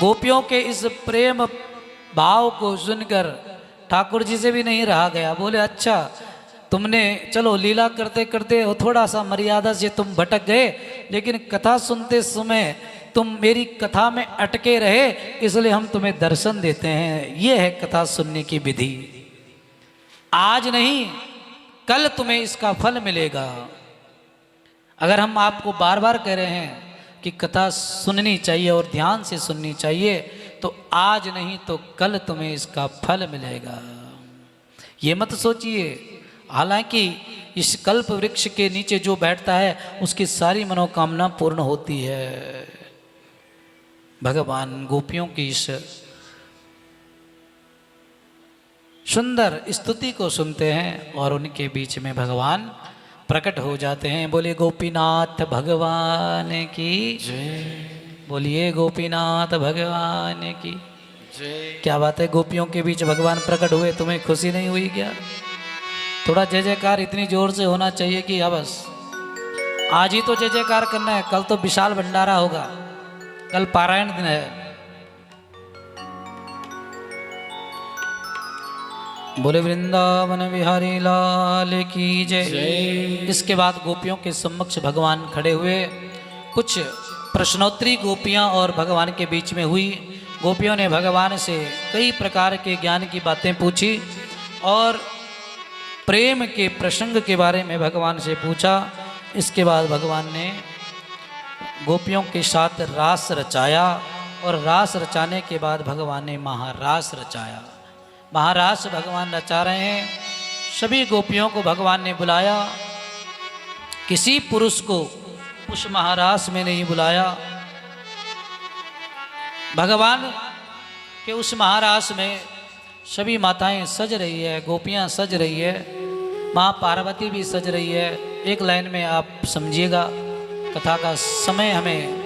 गोपियों के इस प्रेम भाव को सुनकर ठाकुर जी से भी नहीं रहा गया। बोले अच्छा तुमने चलो लीला करते करते थोड़ा सा मर्यादा से तुम भटक गए, लेकिन कथा सुनते समय तुम मेरी कथा में अटके रहे, इसलिए हम तुम्हें दर्शन देते हैं। ये है कथा सुनने की विधि। आज नहीं कल तुम्हें इसका फल मिलेगा। अगर हम आपको बार बार कह रहे हैं कि कथा सुननी चाहिए और ध्यान से सुननी चाहिए, तो आज नहीं तो कल तुम्हें इसका फल मिलेगा। ये मत सोचिए। हालांकि इस कल्प वृक्ष के नीचे जो बैठता है उसकी सारी मनोकामना पूर्ण होती है। भगवान गोपियों की इस सुंदर स्तुति को सुनते हैं और उनके बीच में भगवान प्रकट हो जाते हैं। बोलिए गोपीनाथ भगवान की जय। बोलिए गोपीनाथ भगवान की जय। क्या बात है, गोपियों के बीच भगवान प्रकट हुए, तुम्हें खुशी नहीं हुई क्या? थोड़ा जय जयकार इतनी जोर से होना चाहिए कि बस आज ही तो जय जयकार करना है, कल तो विशाल भंडारा होगा, कल पारायण दिन है। बोले वृंदावन बिहारी लाल की जय। इसके बाद गोपियों के सम्मुख भगवान खड़े हुए। कुछ प्रश्नोत्तरी गोपियां और भगवान के बीच में हुई। गोपियों ने भगवान से कई प्रकार के ज्ञान की बातें पूछी और प्रेम के प्रसंग के बारे में भगवान से पूछा। इसके बाद भगवान ने गोपियों के साथ रास रचाया और रास रचाने के बाद भगवान ने महारास रचाया। महारास भगवान रचा रहे हैं। सभी गोपियों को भगवान ने बुलाया, किसी पुरुष को उस महारास में नहीं बुलाया। भगवान के उस महारास में सभी माताएं सज रही है, गोपियां सज रही है, माँ पार्वती भी सज रही है। एक लाइन में आप समझिएगा, कथा का समय हमें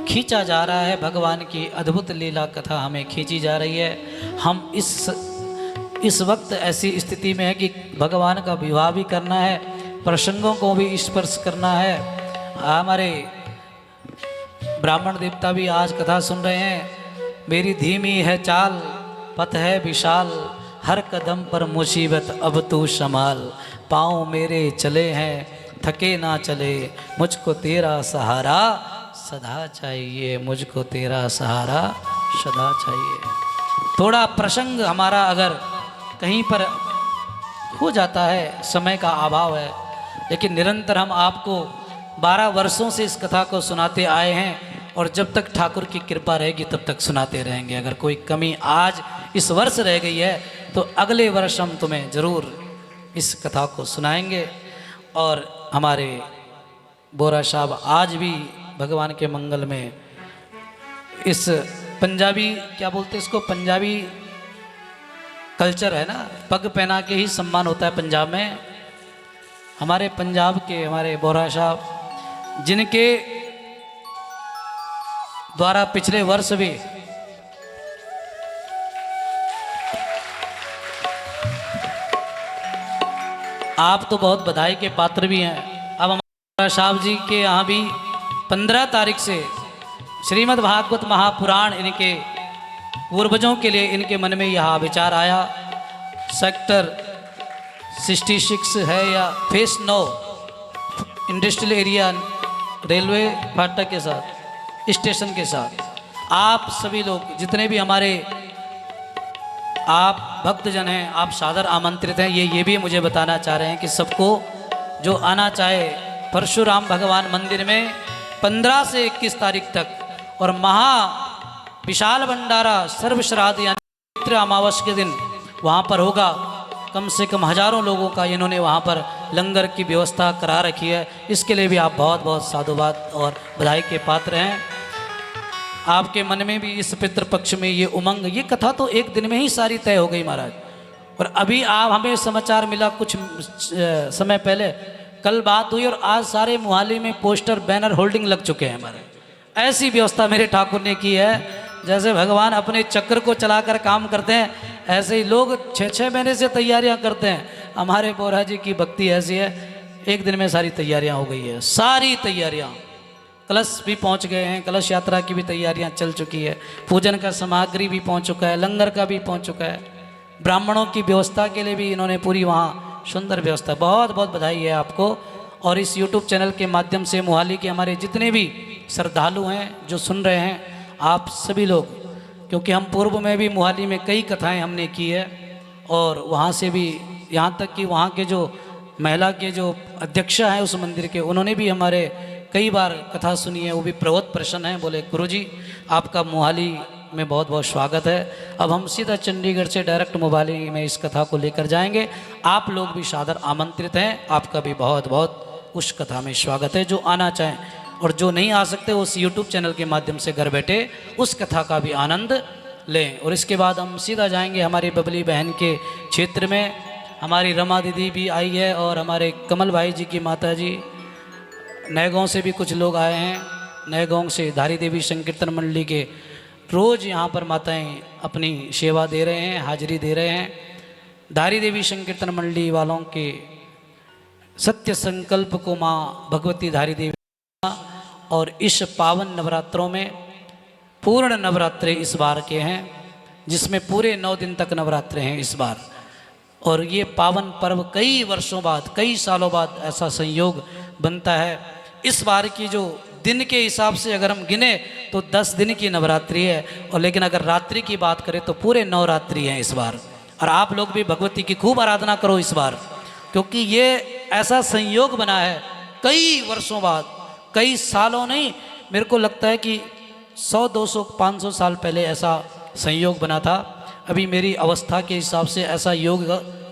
खींचा जा रहा है, भगवान की अद्भुत लीला कथा हमें खींची जा रही है। हम इस वक्त ऐसी स्थिति में है कि भगवान का विवाह भी करना है, प्रसंगों को भी स्पर्श करना है। हमारे ब्राह्मण देवता भी आज कथा सुन रहे हैं। मेरी धीमी है चाल, पथ है विशाल, हर कदम पर मुसीबत अब तू संभाल। पाँव मेरे चले हैं थके ना चले, मुझको तेरा सहारा सदा चाहिए, मुझको तेरा सहारा सदा चाहिए। थोड़ा प्रसंग हमारा अगर कहीं पर हो जाता है, समय का अभाव है, लेकिन निरंतर हम आपको 12 वर्षों से इस कथा को सुनाते आए हैं और जब तक ठाकुर की कृपा रहेगी तब तक सुनाते रहेंगे। अगर कोई कमी आज इस वर्ष रह गई है तो अगले वर्ष हम तुम्हें ज़रूर इस कथा को सुनाएंगे। और हमारे बोरा साहब आज भी भगवान के मंगल में इस पंजाबी, क्या बोलते हैं इसको, पंजाबी कल्चर है ना, पग पहना के ही सम्मान होता है पंजाब में। हमारे पंजाब के हमारे बोरा साहब, जिनके द्वारा पिछले वर्ष भी आप तो बहुत बधाई के पात्र भी हैं। अब हमारे साहब जी के यहाँ भी 15 तारीख से श्रीमद् भागवत महापुराण इनके पूर्वजों के लिए इनके मन में यह विचार आया। सेक्टर 66 है या फेस 9 इंडस्ट्रियल एरिया रेलवे फाटक के साथ, स्टेशन के साथ, आप सभी लोग जितने भी हमारे आप भक्तजन हैं, आप सादर आमंत्रित हैं। ये भी मुझे बताना चाह रहे हैं कि सबको जो आना चाहे परशुराम भगवान मंदिर में 15 से 21 तारीख तक, और महा विशाल भंडारा सर्वश्राद्ध यानी चैत्र अमावस के दिन वहाँ पर होगा। कम से कम हजारों लोगों का इन्होंने वहाँ पर लंगर की व्यवस्था करा रखी है। इसके लिए भी आप बहुत बहुत साधुवाद और बधाई के पात्र हैं। आपके मन में भी इस पितृपक्ष में ये उमंग, ये कथा तो एक दिन में ही सारी तय हो गई महाराज। और अभी आप हमें समाचार मिला कुछ समय पहले, कल बात हुई और आज सारे मोहाली में पोस्टर बैनर होल्डिंग लग चुके हैं हमारे। ऐसी व्यवस्था मेरे ठाकुर ने की है। जैसे भगवान अपने चक्र को चलाकर काम करते हैं, ऐसे ही लोग 6-6 महीने से तैयारियां करते हैं। हमारे बोरा जी की भक्ति ऐसी है, एक दिन में सारी तैयारियां हो गई है, सारी तैयारियां। कलश भी पहुंच गए हैं, कलश यात्रा की भी तैयारियां चल चुकी है, पूजन का सामग्री भी पहुंच चुका है, लंगर का भी पहुंच चुका है, ब्राह्मणों की व्यवस्था के लिए भी इन्होंने पूरी वहाँ सुंदर व्यवस्था। बहुत बहुत बधाई है आपको। और इस YouTube चैनल के माध्यम से मोहाली के हमारे जितने भी श्रद्धालु हैं जो सुन रहे हैं, आप सभी लोग, क्योंकि हम पूर्व में भी मोहाली में कई कथाएँ हमने की है और वहाँ से भी यहाँ तक कि वहाँ के जो महिला के जो अध्यक्षा हैं उस मंदिर के, उन्होंने भी हमारे कई बार कथा सुनी है, वो भी बहुत प्रसन्न हैं। बोले गुरुजी आपका मोहाली में बहुत बहुत स्वागत है। अब हम सीधा चंडीगढ़ से डायरेक्ट मोहाली में इस कथा को लेकर जाएंगे। आप लोग भी सादर आमंत्रित हैं, आपका भी बहुत बहुत उस कथा में स्वागत है। जो आना चाहें और जो नहीं आ सकते उस YouTube चैनल के माध्यम से घर बैठे उस कथा का भी आनंद लें। और इसके बाद हम सीधा जाएंगे हमारी बबली बहन के क्षेत्र में। हमारी रमा दीदी भी आई है और हमारे कमल भाई जी की माता जी, नए गांव से भी कुछ लोग आए हैं। नए गांव से धारी देवी संकीर्तन मंडली के रोज़ यहाँ पर माताएं अपनी सेवा दे रहे हैं, हाजिरी दे रहे हैं। धारी देवी संकीर्तन मंडली वालों के सत्य संकल्प को माँ भगवती धारी देवी और इस पावन नवरात्रों में पूर्ण नवरात्रे इस बार के हैं, जिसमें पूरे 9 दिन तक नवरात्रे हैं इस बार। और ये पावन पर्व कई वर्षों बाद, कई सालों बाद ऐसा संयोग बनता है। इस बार की जो दिन के हिसाब से अगर हम गिने तो 10 दिन की नवरात्रि है, और लेकिन अगर रात्रि की बात करें तो पूरे 9 रात्रि हैं इस बार। और आप लोग भी भगवती की खूब आराधना करो इस बार, क्योंकि ये ऐसा संयोग बना है कई वर्षों बाद, कई सालों नहीं, मेरे को लगता है कि 100, 200, 500 साल पहले ऐसा संयोग बना था। अभी मेरी अवस्था के हिसाब से ऐसा योग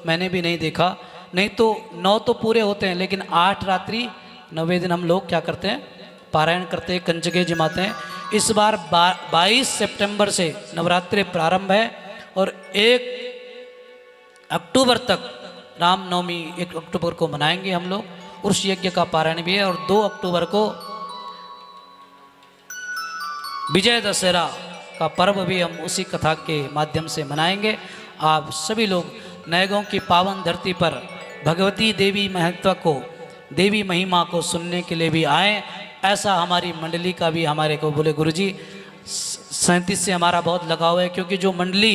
मैंने भी नहीं देखा। नहीं तो 9 तो पूरे होते हैं, लेकिन 8 रात्रि 9वें दिन हम लोग क्या करते हैं, पारायण करते हैं, कंजके जमाते हैं। इस बार 22 सितंबर से नवरात्रि प्रारंभ है और 1 अक्टूबर तक रामनवमी 1 अक्टूबर को मनाएंगे हम लोग। उर्स यज्ञ का पारायण भी है और 2 अक्टूबर को विजय दशहरा का पर्व भी हम उसी कथा के माध्यम से मनाएंगे। आप सभी लोग नए गांव की पावन धरती पर भगवती देवी महत्व को, देवी महिमा को सुनने के लिए भी आए। ऐसा हमारी मंडली का भी हमारे को बोले गुरुजी 37 से हमारा बहुत लगाव है, क्योंकि जो मंडली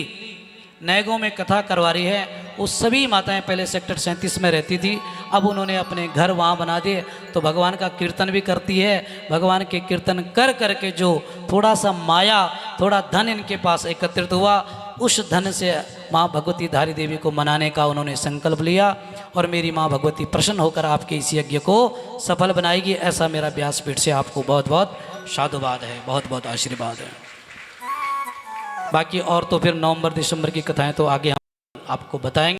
नए गांव में कथा करवा रही है वो सभी माताएं पहले सेक्टर 37 में रहती थी, अब उन्होंने अपने घर वहाँ बना दिए, तो भगवान का कीर्तन भी करती है। भगवान के कीर्तन कर करके जो थोड़ा सा माया, थोड़ा धन इनके पास एकत्रित हुआ, उस धन से माँ भगवती धारी देवी को मनाने का उन्होंने संकल्प लिया। और मेरी माँ भगवती प्रसन्न होकर आपके इस यज्ञ को सफल बनाएगी, ऐसा मेरा व्यासपीठ से आपको बहुत बहुत साधुवाद है, बहुत बहुत आशीर्वाद है। बाकी और तो फिर नवंबर दिसंबर की कथाएं तो आगे हम आपको बताएंगे।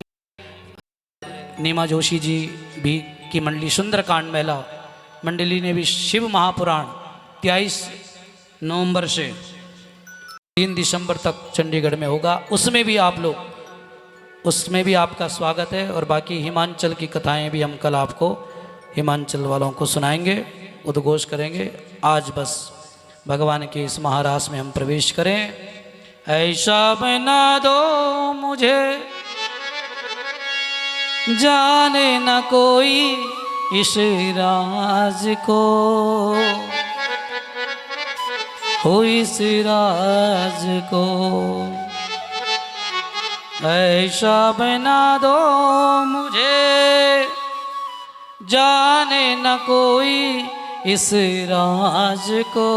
नीमा जोशी जी भी की मंडली सुंदरकांड महिला मंडली ने भी शिव महापुराण 23 नवंबर से 3 दिसंबर तक चंडीगढ़ में होगा, उसमें भी आप लोग, उसमें भी आपका स्वागत है। और बाकी हिमाचल की कथाएं भी हम कल आपको हिमाचल वालों को सुनाएंगे, उद्घोष करेंगे। आज बस भगवान के इस महारास में हम प्रवेश करें। ऐसा बना दो मुझे जाने न कोई इस राज को, हो इस राज को। ऐसा बना दो मुझे जाने न कोई इस राज को,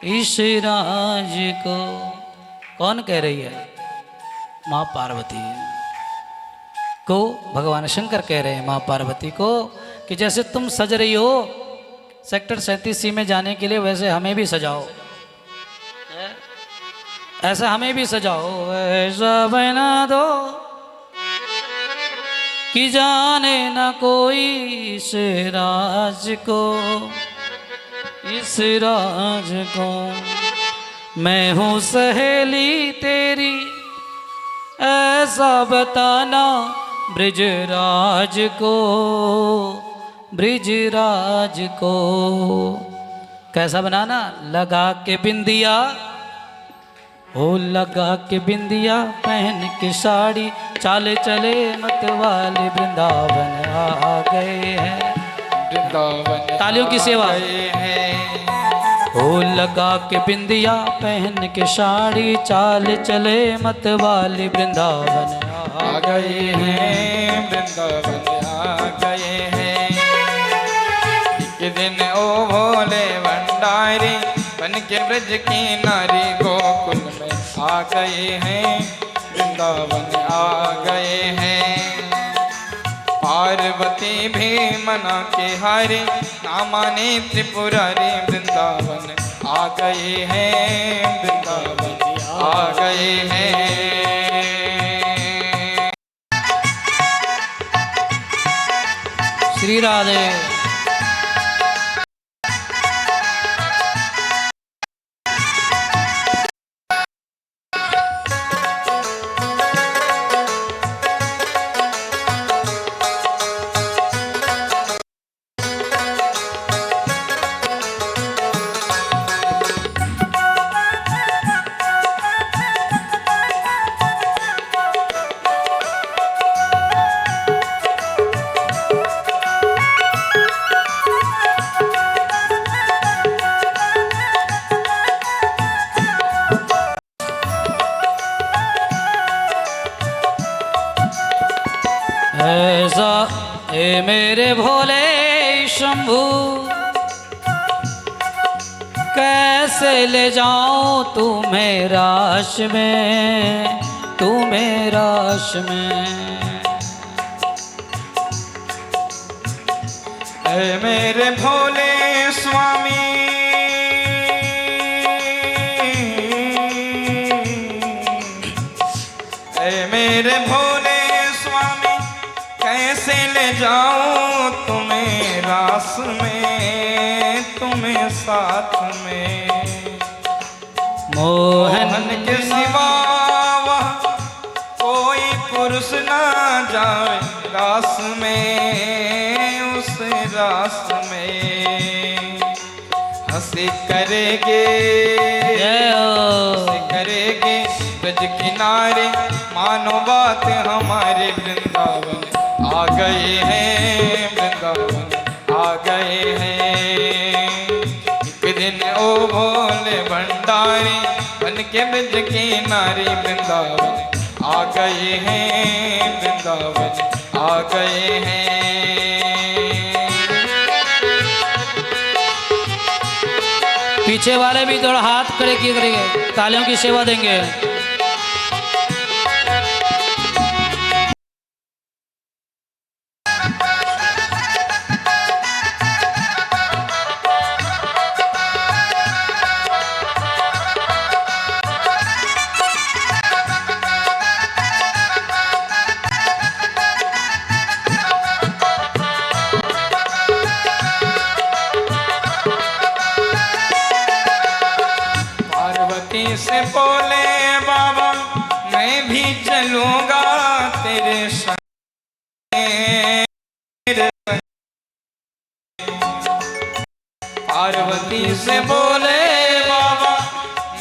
इस राज को। कौन कह रही है? माँ पार्वती को भगवान शंकर कह रहे हैं माँ पार्वती को कि जैसे तुम सज रही हो सेक्टर 37C में जाने के लिए, वैसे हमें भी सजाओ, ऐसा हमें भी सजाओ। ऐसा बना दो कि जाने न कोई इस राज को, इस राज को। मैं हूँ सहेली तेरी ऐसा बताना ब्रिजराज को, ब्रिजराज को। कैसा बनाना? लगा के बिंदिया, हो लगा के बिंदिया, पहन के साड़ी, चाले चले मत वाले वृंदावन आ गए हैं। वृंदावन तालियों की सेवा। आ गए हैं। ओ लगा के बिंदिया पहन के साड़ी चाल चले मत वाली वृंदावन आ गए हैं, वृंदावन आ गए हैं। एक दिन ओ भोले भंडारी बन के ब्रज की नारी गोकुल में आ गए हैं, वृंदावन आ गए हैं। पार्वती भी मना के हारे ना माने त्रिपुरारी वृंदावन आ गए हैं, वृंदावन आ गए हैं। श्री राधे। ऐसा ए मेरे भोले शंभू कैसे ले जाऊं तुम्हें राश में, तुम्हें राश में। ऐ मेरे भोले स्वामी ऐ मेरे भोले स्वामी कैसे ले जाऊं तुम्हें रास में, तुम्हें साथ में। मोहन के सिवा वहाँ कोई पुरुष ना जाए रास में, उस रास में। हंसी करेगे हंसी करेगे ब्रज किनारे मानो बात हमारे वृंदावन आ गए हैं, वृंदावन आ गए हैं। एक दिन ओ भोले भंडारी बन के ब्रज की नारी वृंदावन आ गए हैं, वृंदावन आ गए हैं। पीछे वाले भी थोड़ा हाथ खड़े किए करेंगे, तालियों की सेवा देंगे। से बोले बाबा मैं भी चलूंगा तेरे संग। पार्वती से बोले बाबा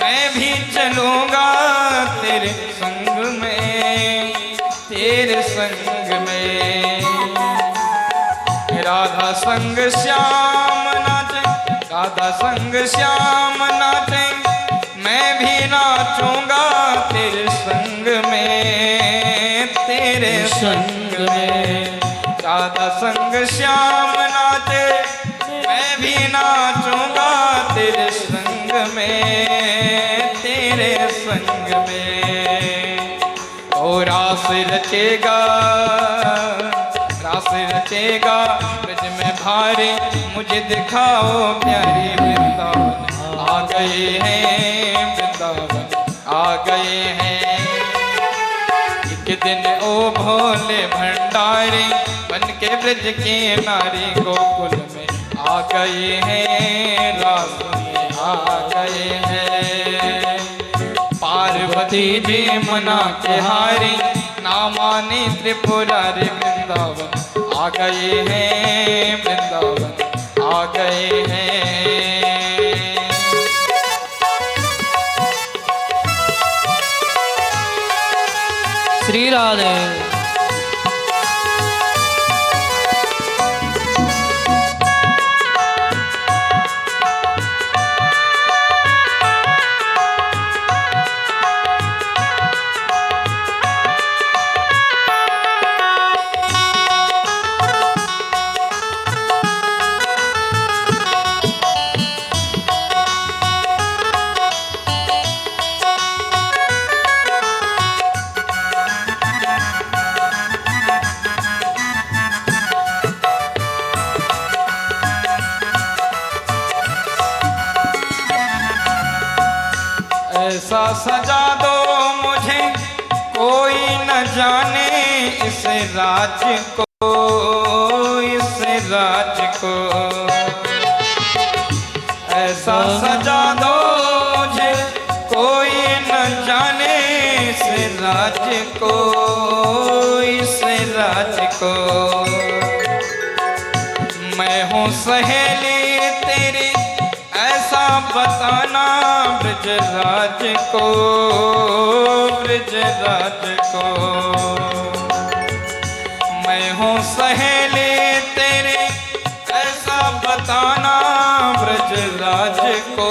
मैं भी चलूंगा तेरे संग में, तेरे संग में। राधा संग श्याम नाचे, राधा संग श्याम नाचे, मैं भी नाचूंगा तेरे संग में, तेरे संग में। राधा संग श्याम नाचे, मैं भी नाचूंगा तेरे संग में, तेरे संग में। ओ रास रचेगा रास रचेगा ब्रज में भारी, मुझे दिखाओ प्यारी वृंदावन आ गए हैं, वृंदावन आ गए हैं। एक दिन ओ भोले भंडारी बन के ब्रज की नारी गोकुल में आ गए हैं, रास में आ गए हैं। पार्वती जी मना के हारी ना मानी त्रिपुरारी वृंदावन आ गए हैं, वृंदावन आ गए हैं। श्री राधे। ऐसा सजा दो मुझे कोई न जाने इस राज को, इस राज को। ऐसा सजा दो मुझे कोई न जाने इस राज को, इस राज को। मैं हूँ सहेली तेरी ऐसा बताना ब्रजराज को, ब्रजराज को। मैं हूँ सहेली तेरी ऐसा बताना ब्रजराज को,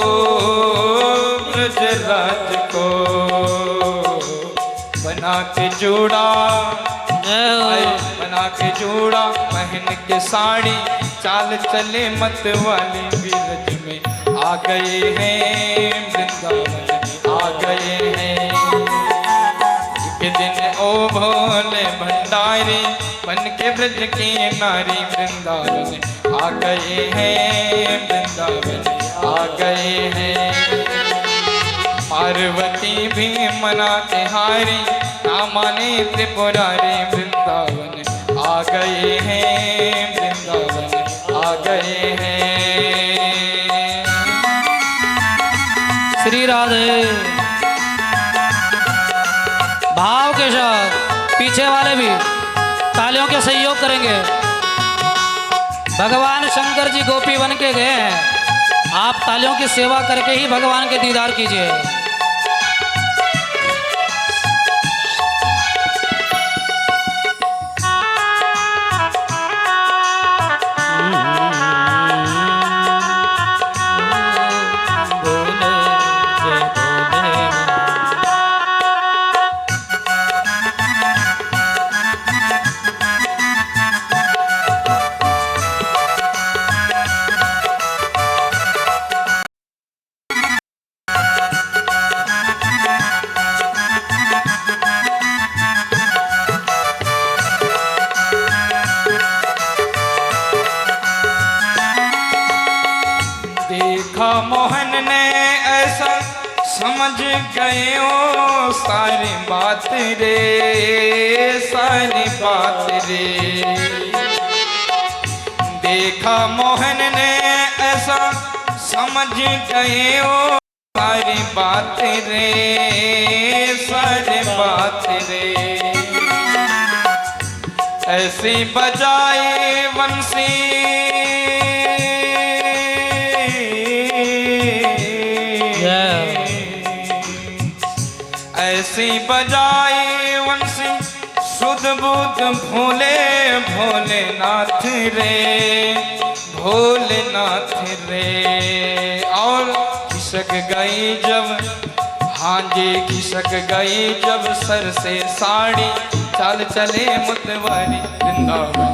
ब्रजराज को। बना के जोड़ा बना के जोड़ा पहन के साड़ी, चाल चले मत वाले बीरज में आ गए हैं, वृंदावन आ गए हैं। एक दिन ओ भोले भंडारी बन के ब्रज की नारी, वृंदावन आ गए हैं, वृंदावन आ गए हैं। पार्वती भी मना के हारी, ना माने त्रिपुरारी, वृंदावन आ गए हैं, वृंदावन आ गए हैं। श्री राधे। भाव के साथ पीछे वाले भी तालियों के सहयोग करेंगे। भगवान शंकर जी गोपी बन के गए हैं, आप तालियों की सेवा करके ही भगवान के दीदार कीजिए। मोहन ने ऐसा समझ गए ओ सारी बात रे, सारी बात रे। देखा मोहन ने ऐसा समझ गए ओ सारी बात रे, सारी बात रे। ऐसी बजाए वंशी ऐसी बजाए वंशी शुद्ध बुद्ध भोले भोलेनाथ रे, भोलेनाथ रे। और खिसक गई जब, हाँ जी खिसक गई जब सर से साड़ी, चाल चले मुतवारी, वृंदावन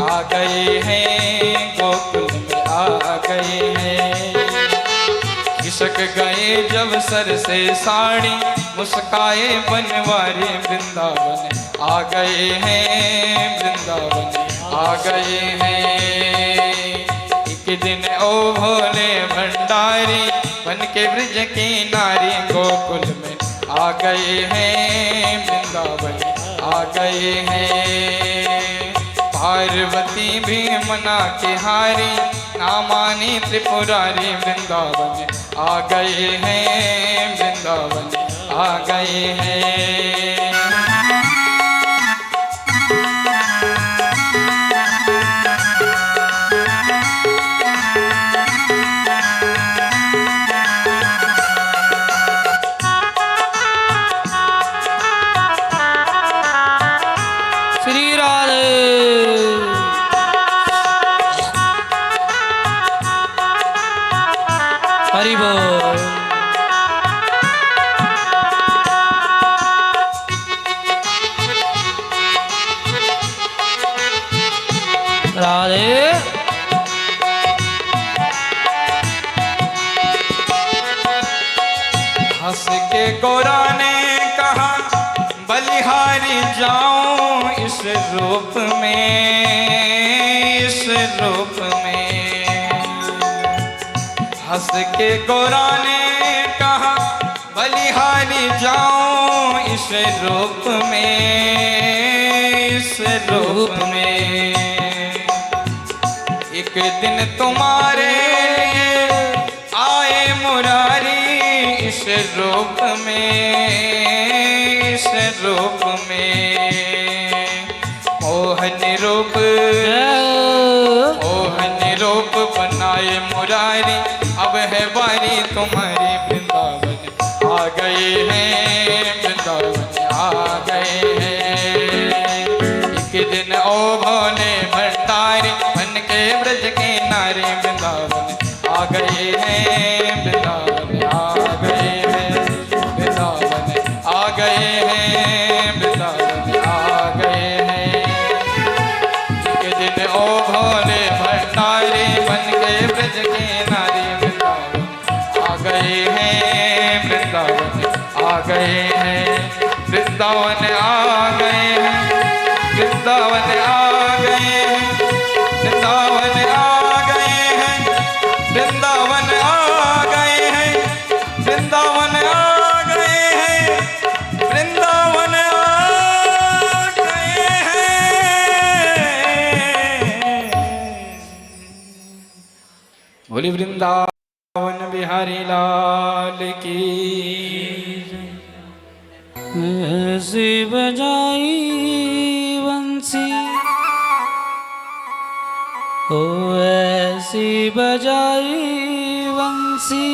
आ गए हैं, गोकुल में आ गए हैं। खिसक गए जब सर से साड़ी, मुस्काए बनवारी, वृंदावन आ गए हैं, वृंदावन आ गए हैं। एक दिन ओ भोले भंडारी बन के ब्रज की नारी, गोकुल में आ गए हैं, वृंदावन आ गए हैं। पार्वती भी मना के हारी, ना मानी त्रिपुरारी, वृंदावन आ गए हैं, वृंदावन आ गए हैं। श्री राधे। हरि बोल। राधे। हंस के गोरा ने कहा बलिहारी जाऊं इस रूप में, इस रूप में। हंस के गोरा ने कहा बलि निहारी जाऊं इस रूप में एक दिन तुम्हारे आए मुरारी इस रूप में मोहन रूप बनाए मुरारी अब है बारी तुम्हारी वृंदावन आ गए हैं वृंदावन आ गए हैं एक दिन ओ भोले भंडारी बन के ब्रज के नारे वृंदावन आ गए हैं वृंदावन आ गए हैं वृंदावन आ गए हैं वृंदावन आ गए हैं एक दिन ओ भोले भंडारी बन के ब्रज के नारे वृंदावन आ गए हैं वृंदावन आ गए हैं वृंदावन आ गए हैं वृंदावन आ गए हैं वृंदावन आ गए हैं वृंदावन आ गए हैं वृंदावन आ गए हैं वृंदावन आ गए हैं बोली वृंदावन बिहारी लाल की ऐसी बजाई बंसी ओ ऐसी बजाई बंसी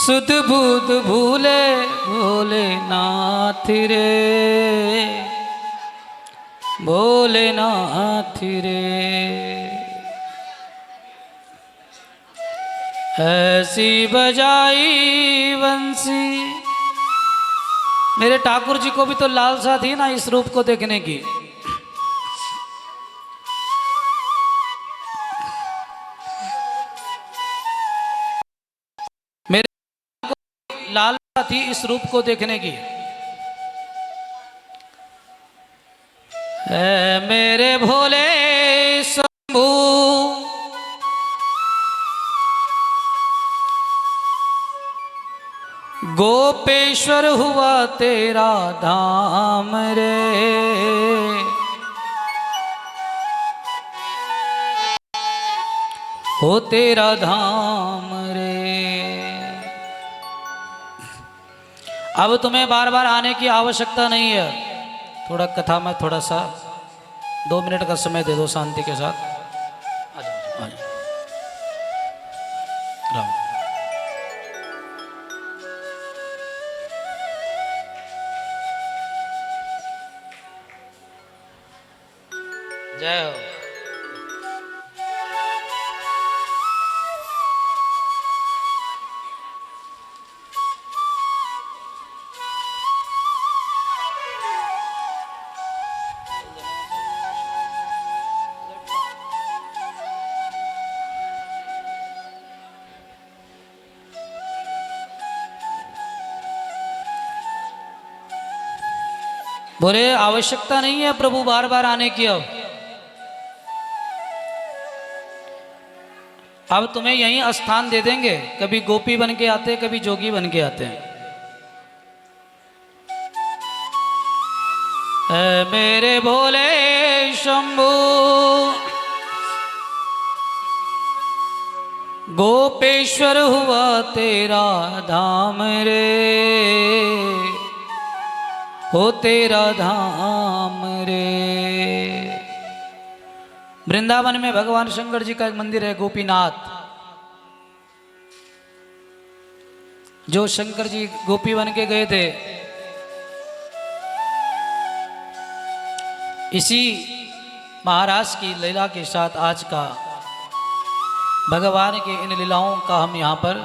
सुध बुध भूले भोलेनाथ रे भोलेनाथ रे ऐसी बजाई बंसी। मेरे ठाकुर जी को भी तो लालसा थी ना इस रूप को देखने की। मेरे को लालसा थी इस रूप को देखने की। ऐ मेरे भोले शंभू गोपेश्वर हुआ तेरा धाम रे हो तेरा धाम रे। अब तुम्हें बार बार आने की आवश्यकता नहीं है। थोड़ा कथा में थोड़ा सा 2 मिनट का समय दे दो शांति के साथ। आ जाओ, आ जाओ। राम जय हो। बोले आवश्यकता नहीं है प्रभु बार बार आने की। अब तुम्हें यहीं स्थान दे देंगे। कभी गोपी बन के आते, कभी जोगी बन के आते हैं। ऐ मेरे भोले शंभू गोपेश्वर हुआ तेरा धाम रे हो तेरा धाम रे। वृंदावन में भगवान शंकर जी का एक मंदिर है गोपीनाथ। जो शंकर जी गोपी बन के गए थे, इसी महाराज की लीला के साथ आज का भगवान के इन लीलाओं का हम यहाँ पर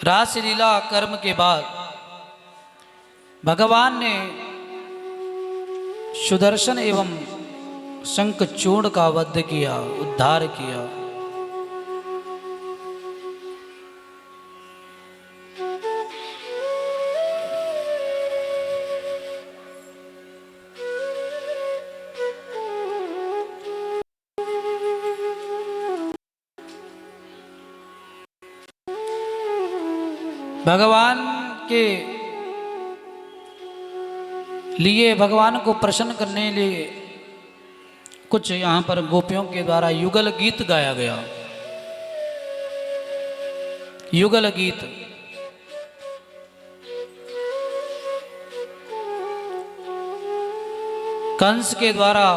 रास लीला कर्म के बाद भगवान ने सुदर्शन एवं शंखचूर्ण का वध किया, उद्धार किया। भगवान के लिए, भगवान को प्रसन्न करने के लिए कुछ यहाँ पर गोपियों के द्वारा युगल गीत गाया गया। युगल गीत कंस के द्वारा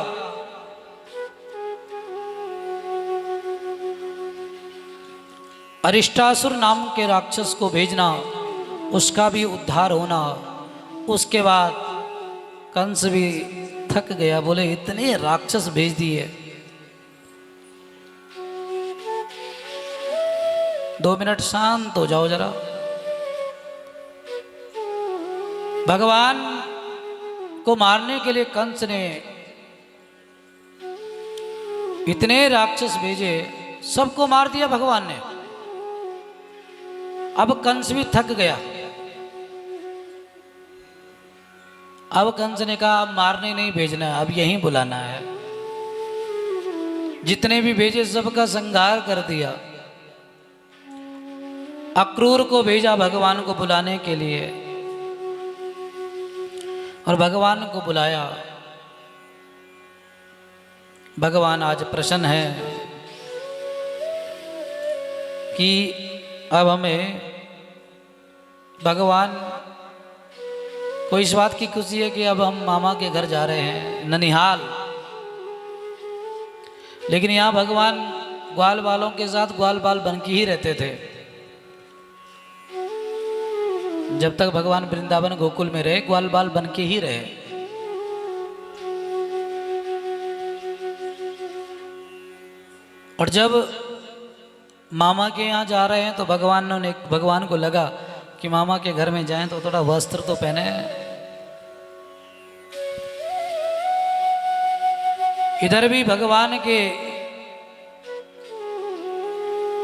अरिष्टासुर नाम के राक्षस को भेजना, उसका भी उद्धार होना। उसके बाद कंस भी थक गया, बोले इतने राक्षस भेज दिए, 2 मिनट शांत हो जाओ जरा। भगवान को मारने के लिए कंस ने इतने राक्षस भेजे, सबको मार दिया भगवान ने। अब कंस भी थक गया। अब कंस ने कहा अब मारने नहीं भेजना है, अब यहीं बुलाना है। जितने भी भेजे सबका संहार कर दिया। अक्रूर को भेजा भगवान को बुलाने के लिए, और भगवान को बुलाया। भगवान आज प्रसन्न है कि अब हमें भगवान को इस बात की खुशी है कि अब हम मामा के घर जा रहे हैं, ननिहाल। लेकिन यहाँ भगवान ग्वाल बालों के साथ ग्वाल बाल बन के ही रहते थे। जब तक भगवान वृंदावन गोकुल में रहे, ग्वाल बाल बन के ही रहे। और जब मामा के यहाँ जा रहे हैं तो भगवान को लगा कि मामा के घर में जाएं तो थोड़ा वस्त्र तो पहने। इधर भी भगवान के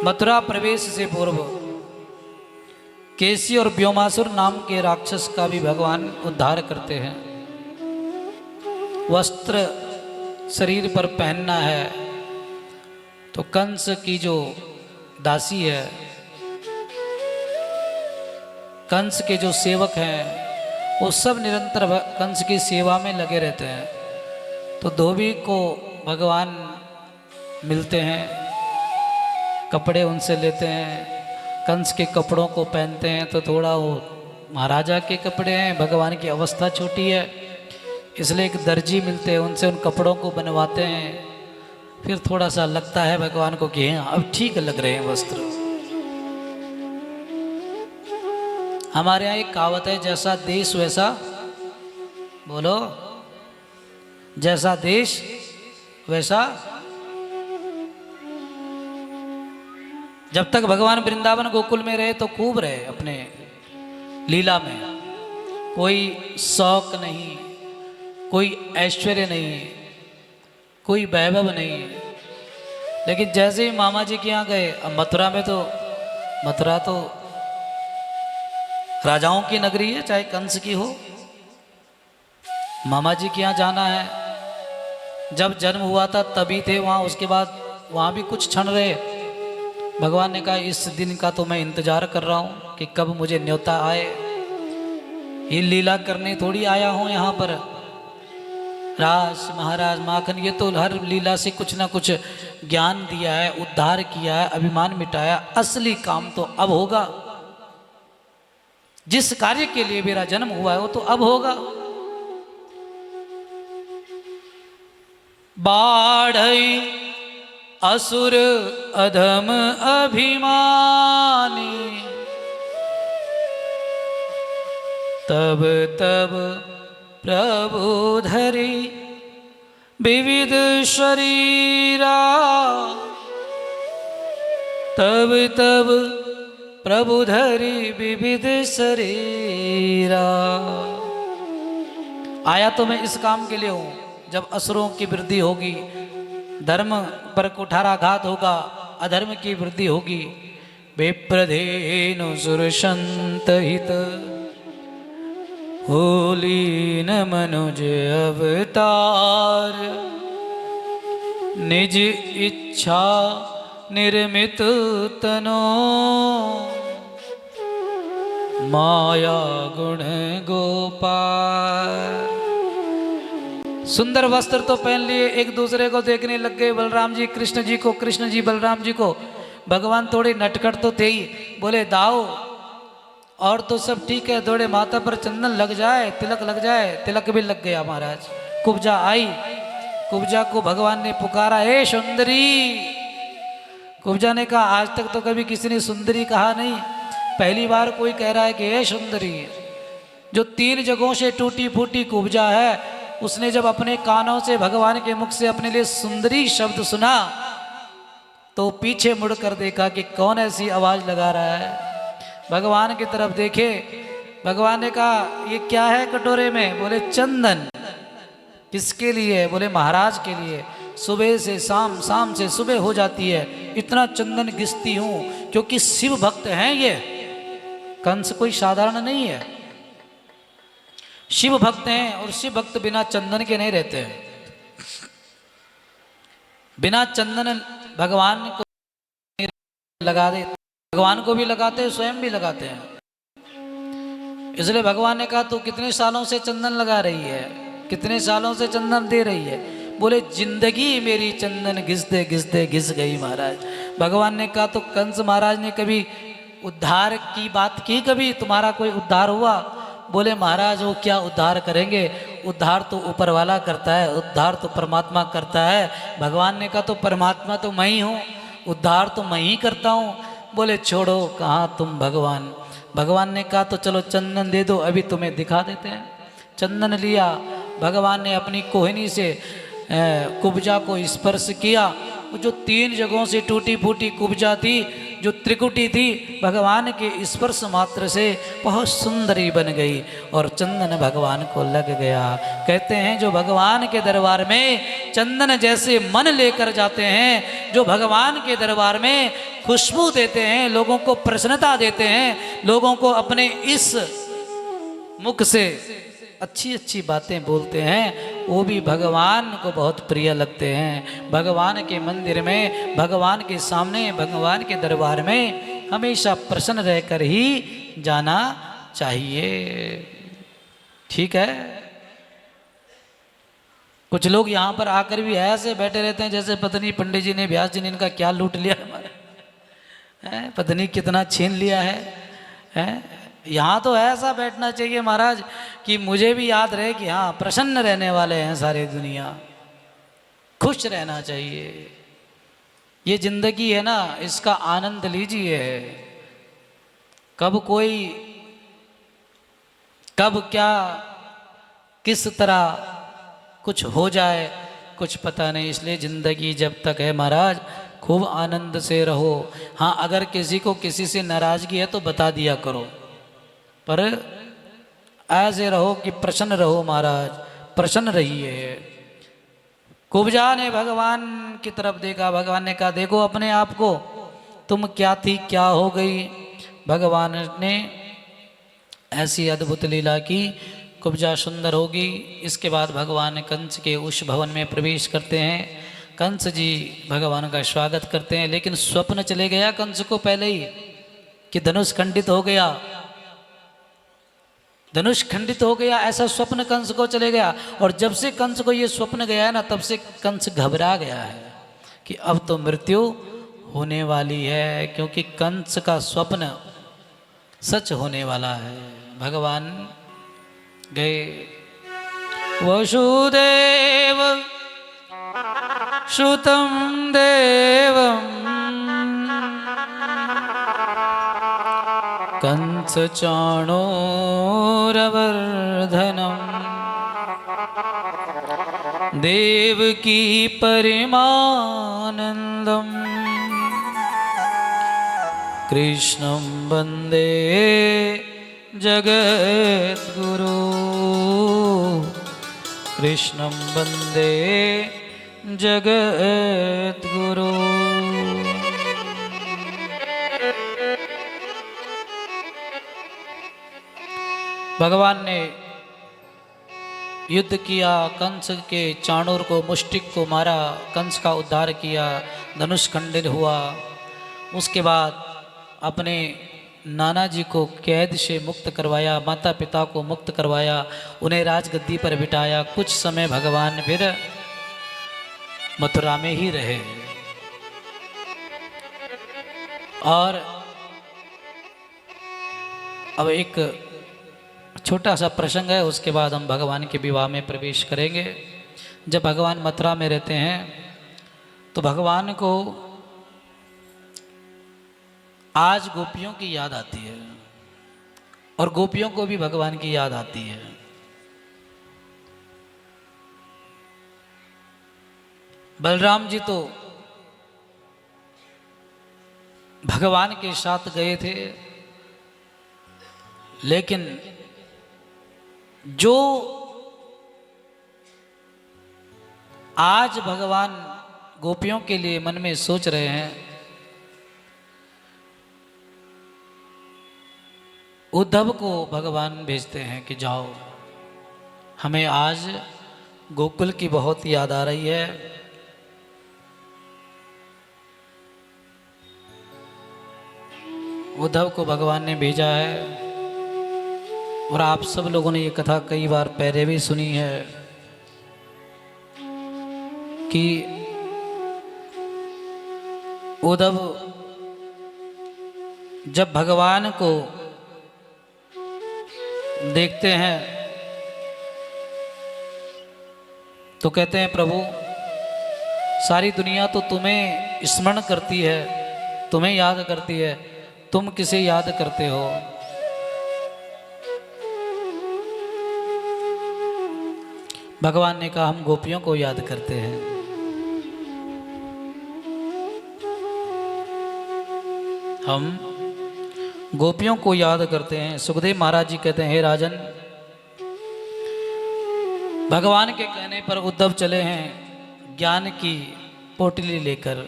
मथुरा प्रवेश से पूर्व केसी और व्योमासुर नाम के राक्षस का भी भगवान उद्धार करते हैं। वस्त्र शरीर पर पहनना है तो कंस की जो दासी है, कंस के जो सेवक हैं, वो सब निरंतर कंस की सेवा में लगे रहते हैं। तो धोबी को भगवान मिलते हैं, कपड़े उनसे लेते हैं, कंस के कपड़ों को पहनते हैं। तो थोड़ा वो महाराजा के कपड़े हैं, भगवान की अवस्था छोटी है, इसलिए एक दर्जी मिलते हैं, उनसे उन कपड़ों को बनवाते हैं। फिर थोड़ा सा लगता है भगवान को कि हाँ अब ठीक लग रहे हैं वस्त्र। हमारे यहाँ एक कहावत है, जैसा देश वैसा, बोलो, जैसा देश वैसा। जब तक भगवान वृंदावन गोकुल में रहे तो खूब रहे अपने लीला में, कोई शौक नहीं, कोई ऐश्वर्य नहीं, कोई वैभव नहीं। लेकिन जैसे ही मामा जी के यहाँ गए, अब मथुरा में तो, मथुरा तो राजाओं की नगरी है, चाहे कंस की हो। मामा जी के यहाँ जाना है, जब जन्म हुआ था तभी थे वहाँ, उसके बाद वहाँ भी कुछ क्षण रहे। भगवान ने कहा इस दिन का तो मैं इंतजार कर रहा हूँ कि कब मुझे न्योता आए। ये लीला करने थोड़ी आया हूँ यहाँ पर। राज महाराज माखन, ये तो हर लीला से कुछ ना कुछ ज्ञान दिया है, उद्धार किया है, अभिमान मिटाया। असली काम तो अब होगा। जिस कार्य के लिए मेरा जन्म हुआ है वो तो अब होगा। बाढ़ई असुर अधम अभिमानी, तब तब प्रभु धरी विविध शरीरा, तब तब प्रभु धरी विविध शरीरा। आया तो मैं इस काम के लिए हूं, जब असुरों की वृद्धि होगी, धर्म पर कुठाराघात होगा, अधर्म की वृद्धि होगी। विप्रधेनु सुरसंत हित होलीन मनुज अवतार, निज इच्छा निर्मित तनो माया गुण गोपाल। सुंदर वस्त्र तो पहन लिए, एक दूसरे को देखने लग गए, बलराम जी कृष्ण जी को, कृष्ण जी बलराम जी को। भगवान थोड़े नटखट तो थे ही, बोले दाओ और तो सब ठीक है, थोड़े माथा पर चंदन लग जाए, तिलक लग जाए। तिलक भी लग गया महाराज। कुब्जा आई, कुब्जा को भगवान ने पुकारा, ए सुंदरी। कुब्जा ने कहा आज तक तो कभी किसी ने सुंदरी कहा नहीं, पहली बार कोई कह रहा है कि ए सुंदरी। जो 3 जगहों से टूटी फूटी कुब्जा है, उसने जब अपने कानों से भगवान के मुख से अपने लिए सुंदरी शब्द सुना तो पीछे मुड़कर देखा कि कौन ऐसी आवाज लगा रहा है। भगवान की तरफ देखे, भगवान ने कहा ये क्या है कटोरे में? बोले चंदन। किसके लिए? बोले महाराज के लिए। सुबह से शाम, शाम से सुबह हो जाती है, इतना चंदन घिसती हूँ, क्योंकि शिव भक्त हैं ये। कंस कोई साधारण नहीं है, शिव भक्त हैं, और शिव भक्त बिना चंदन के नहीं रहते हैं। बिना चंदन भगवान को लगा दे, भगवान को भी लगाते हैं, स्वयं भी लगाते हैं। इसलिए भगवान ने कहा तू कितने सालों से चंदन लगा रही है, कितने सालों से चंदन दे रही है? बोले जिंदगी मेरी चंदन घिसते घिसते घिस गई महाराज। भगवान ने कहा तो कंस महाराज ने कभी उद्धार की बात की? कभी तुम्हारा कोई उद्धार हुआ? बोले महाराज वो क्या उद्धार करेंगे, उद्धार तो ऊपर वाला करता है, उद्धार तो परमात्मा करता है। भगवान ने कहा तो परमात्मा तो मैं ही हूँ, उद्धार तो मैं ही करता हूँ। बोले छोड़ो, कहाँ तुम भगवान। भगवान ने कहा तो चलो चंदन दे दो, अभी तुम्हें दिखा देते हैं। चंदन लिया, भगवान ने अपनी कोहनी से कुब्जा को स्पर्श किया। वो जो 3 जगहों से टूटी फूटी कुब्जा थी, जो त्रिकुटी थी, भगवान के स्पर्श मात्र से बहुत सुंदरी बन गई और चंदन भगवान को लग गया। कहते हैं जो भगवान के दरबार में चंदन जैसे मन लेकर जाते हैं, जो भगवान के दरबार में खुशबू देते हैं, लोगों को प्रसन्नता देते हैं, लोगों को अपने इस मुख से अच्छी अच्छी बातें बोलते हैं, वो भी भगवान को बहुत प्रिय लगते हैं। भगवान के मंदिर में, भगवान के सामने, भगवान के दरबार में हमेशा प्रसन्न रहकर ही जाना चाहिए। ठीक है। कुछ लोग यहाँ पर आकर भी ऐसे बैठे रहते हैं जैसे पत्नी पंडित जी ने, व्यास जी ने इनका क्या लूट लिया हमारा, पत्नी कितना छीन लिया है? यहाँ तो ऐसा बैठना चाहिए महाराज कि मुझे भी याद रहे कि हाँ प्रसन्न रहने वाले हैं सारी दुनिया, खुश रहना चाहिए। ये जिंदगी है ना, इसका आनंद लीजिए। कब कोई, कब क्या, किस तरह कुछ हो जाए कुछ पता नहीं। इसलिए जिंदगी जब तक है महाराज खूब आनंद से रहो। हाँ अगर किसी को किसी से नाराजगी है तो बता दिया करो, पर ऐसे रहो कि प्रसन्न रहो महाराज, प्रसन्न रहिए। कुब्जा ने भगवान की तरफ देखा, भगवान ने कहा देखो अपने आप को, तुम क्या थी क्या हो गई। भगवान ने ऐसी अद्भुत लीला की, कुब्जा सुंदर होगी। इसके बाद भगवान कंस के उस भवन में प्रवेश करते हैं। कंस जी भगवान का स्वागत करते हैं, लेकिन स्वप्न चले गया कंस को पहले ही कि धनुष खंडित हो गया, धनुष खंडित हो गया, ऐसा स्वप्न कंस को चले गया। और जब से कंस को ये स्वप्न गया है ना, तब से कंस घबरा गया है कि अब तो मृत्यु होने वाली है, क्योंकि कंस का स्वप्न सच होने वाला है। भगवान गए। वसुदेव सुतं देवम् कंस चाणूरवर्धनम् देवकी परिमानन्दम् कृष्णं वन्दे जगद्गुरु कृष्णं वन्दे जगद्गुरु। भगवान ने युद्ध किया, कंस के चाणूर को, मुष्टिक को मारा, कंस का उद्धार किया, धनुष खंडित हुआ। उसके बाद अपने नाना जी को कैद से मुक्त करवाया, माता पिता को मुक्त करवाया, उन्हें राजगद्दी पर बिठाया। कुछ समय भगवान फिर मथुरा में ही रहे। और अब एक छोटा सा प्रसंग है, उसके बाद हम भगवान के विवाह में प्रवेश करेंगे। जब भगवान मथुरा में रहते हैं तो भगवान को आज गोपियों की याद आती है और गोपियों को भी भगवान की याद आती है। बलराम जी तो भगवान के साथ गए थे, लेकिन जो आज भगवान गोपियों के लिए मन में सोच रहे हैं, उद्धव को भगवान भेजते हैं कि जाओ, हमें आज गोकुल की बहुत याद आ रही है। उद्धव को भगवान ने भेजा है। और आप सब लोगों ने ये कथा कई बार पहले भी सुनी है कि उद्धव जब भगवान को देखते हैं तो कहते हैं, प्रभु सारी दुनिया तो तुम्हें स्मरण करती है, तुम्हें याद करती है, तुम किसे याद करते हो? भगवान ने कहा, हम गोपियों को याद करते हैं। हम गोपियों को याद करते हैं। सुखदेव महाराज जी कहते हैं, हे राजन, भगवान के कहने पर उद्धव चले हैं ज्ञान की पोटली लेकर,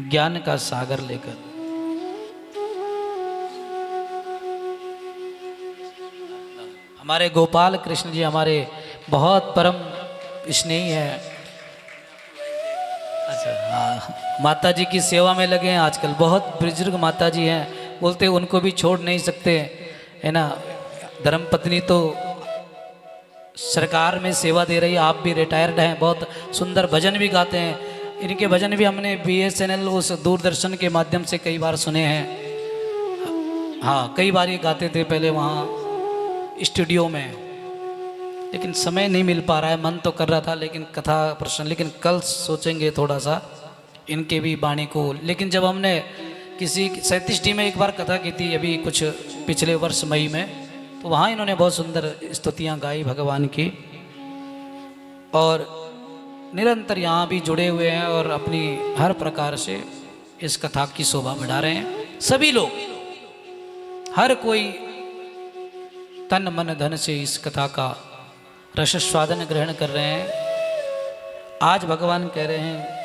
ज्ञान का सागर लेकर। हमारे गोपाल कृष्ण जी हमारे बहुत परम स्नेही हैं। अच्छा, हाँ, माता जी की सेवा में लगे हैं आजकल। बहुत बुजुर्ग माता जी हैं, बोलते उनको भी छोड़ नहीं सकते, है ना। धर्मपत्नी तो सरकार में सेवा दे रही है, आप भी रिटायर्ड हैं, बहुत सुंदर भजन भी गाते हैं। इनके भजन भी हमने BSNL उस दूरदर्शन के माध्यम से कई बार सुने हैं। हाँ, कई बार ये गाते थे पहले वहाँ स्टूडियो में, लेकिन समय नहीं मिल पा रहा है। मन तो कर रहा था लेकिन कथा प्रश्न, लेकिन कल सोचेंगे थोड़ा सा इनके भी वाणी को। लेकिन जब हमने किसी 37D में एक बार कथा की थी, अभी कुछ पिछले वर्ष मई में, तो वहाँ इन्होंने बहुत सुंदर स्तुतियाँ गाई भगवान की, और निरंतर यहाँ भी जुड़े हुए हैं और अपनी हर प्रकार से इस कथा की शोभा बढ़ा रहे हैं। सभी लोग, हर कोई तन मन धन से इस कथा का रस स्वादन ग्रहण कर रहे हैं। आज भगवान कह रहे हैं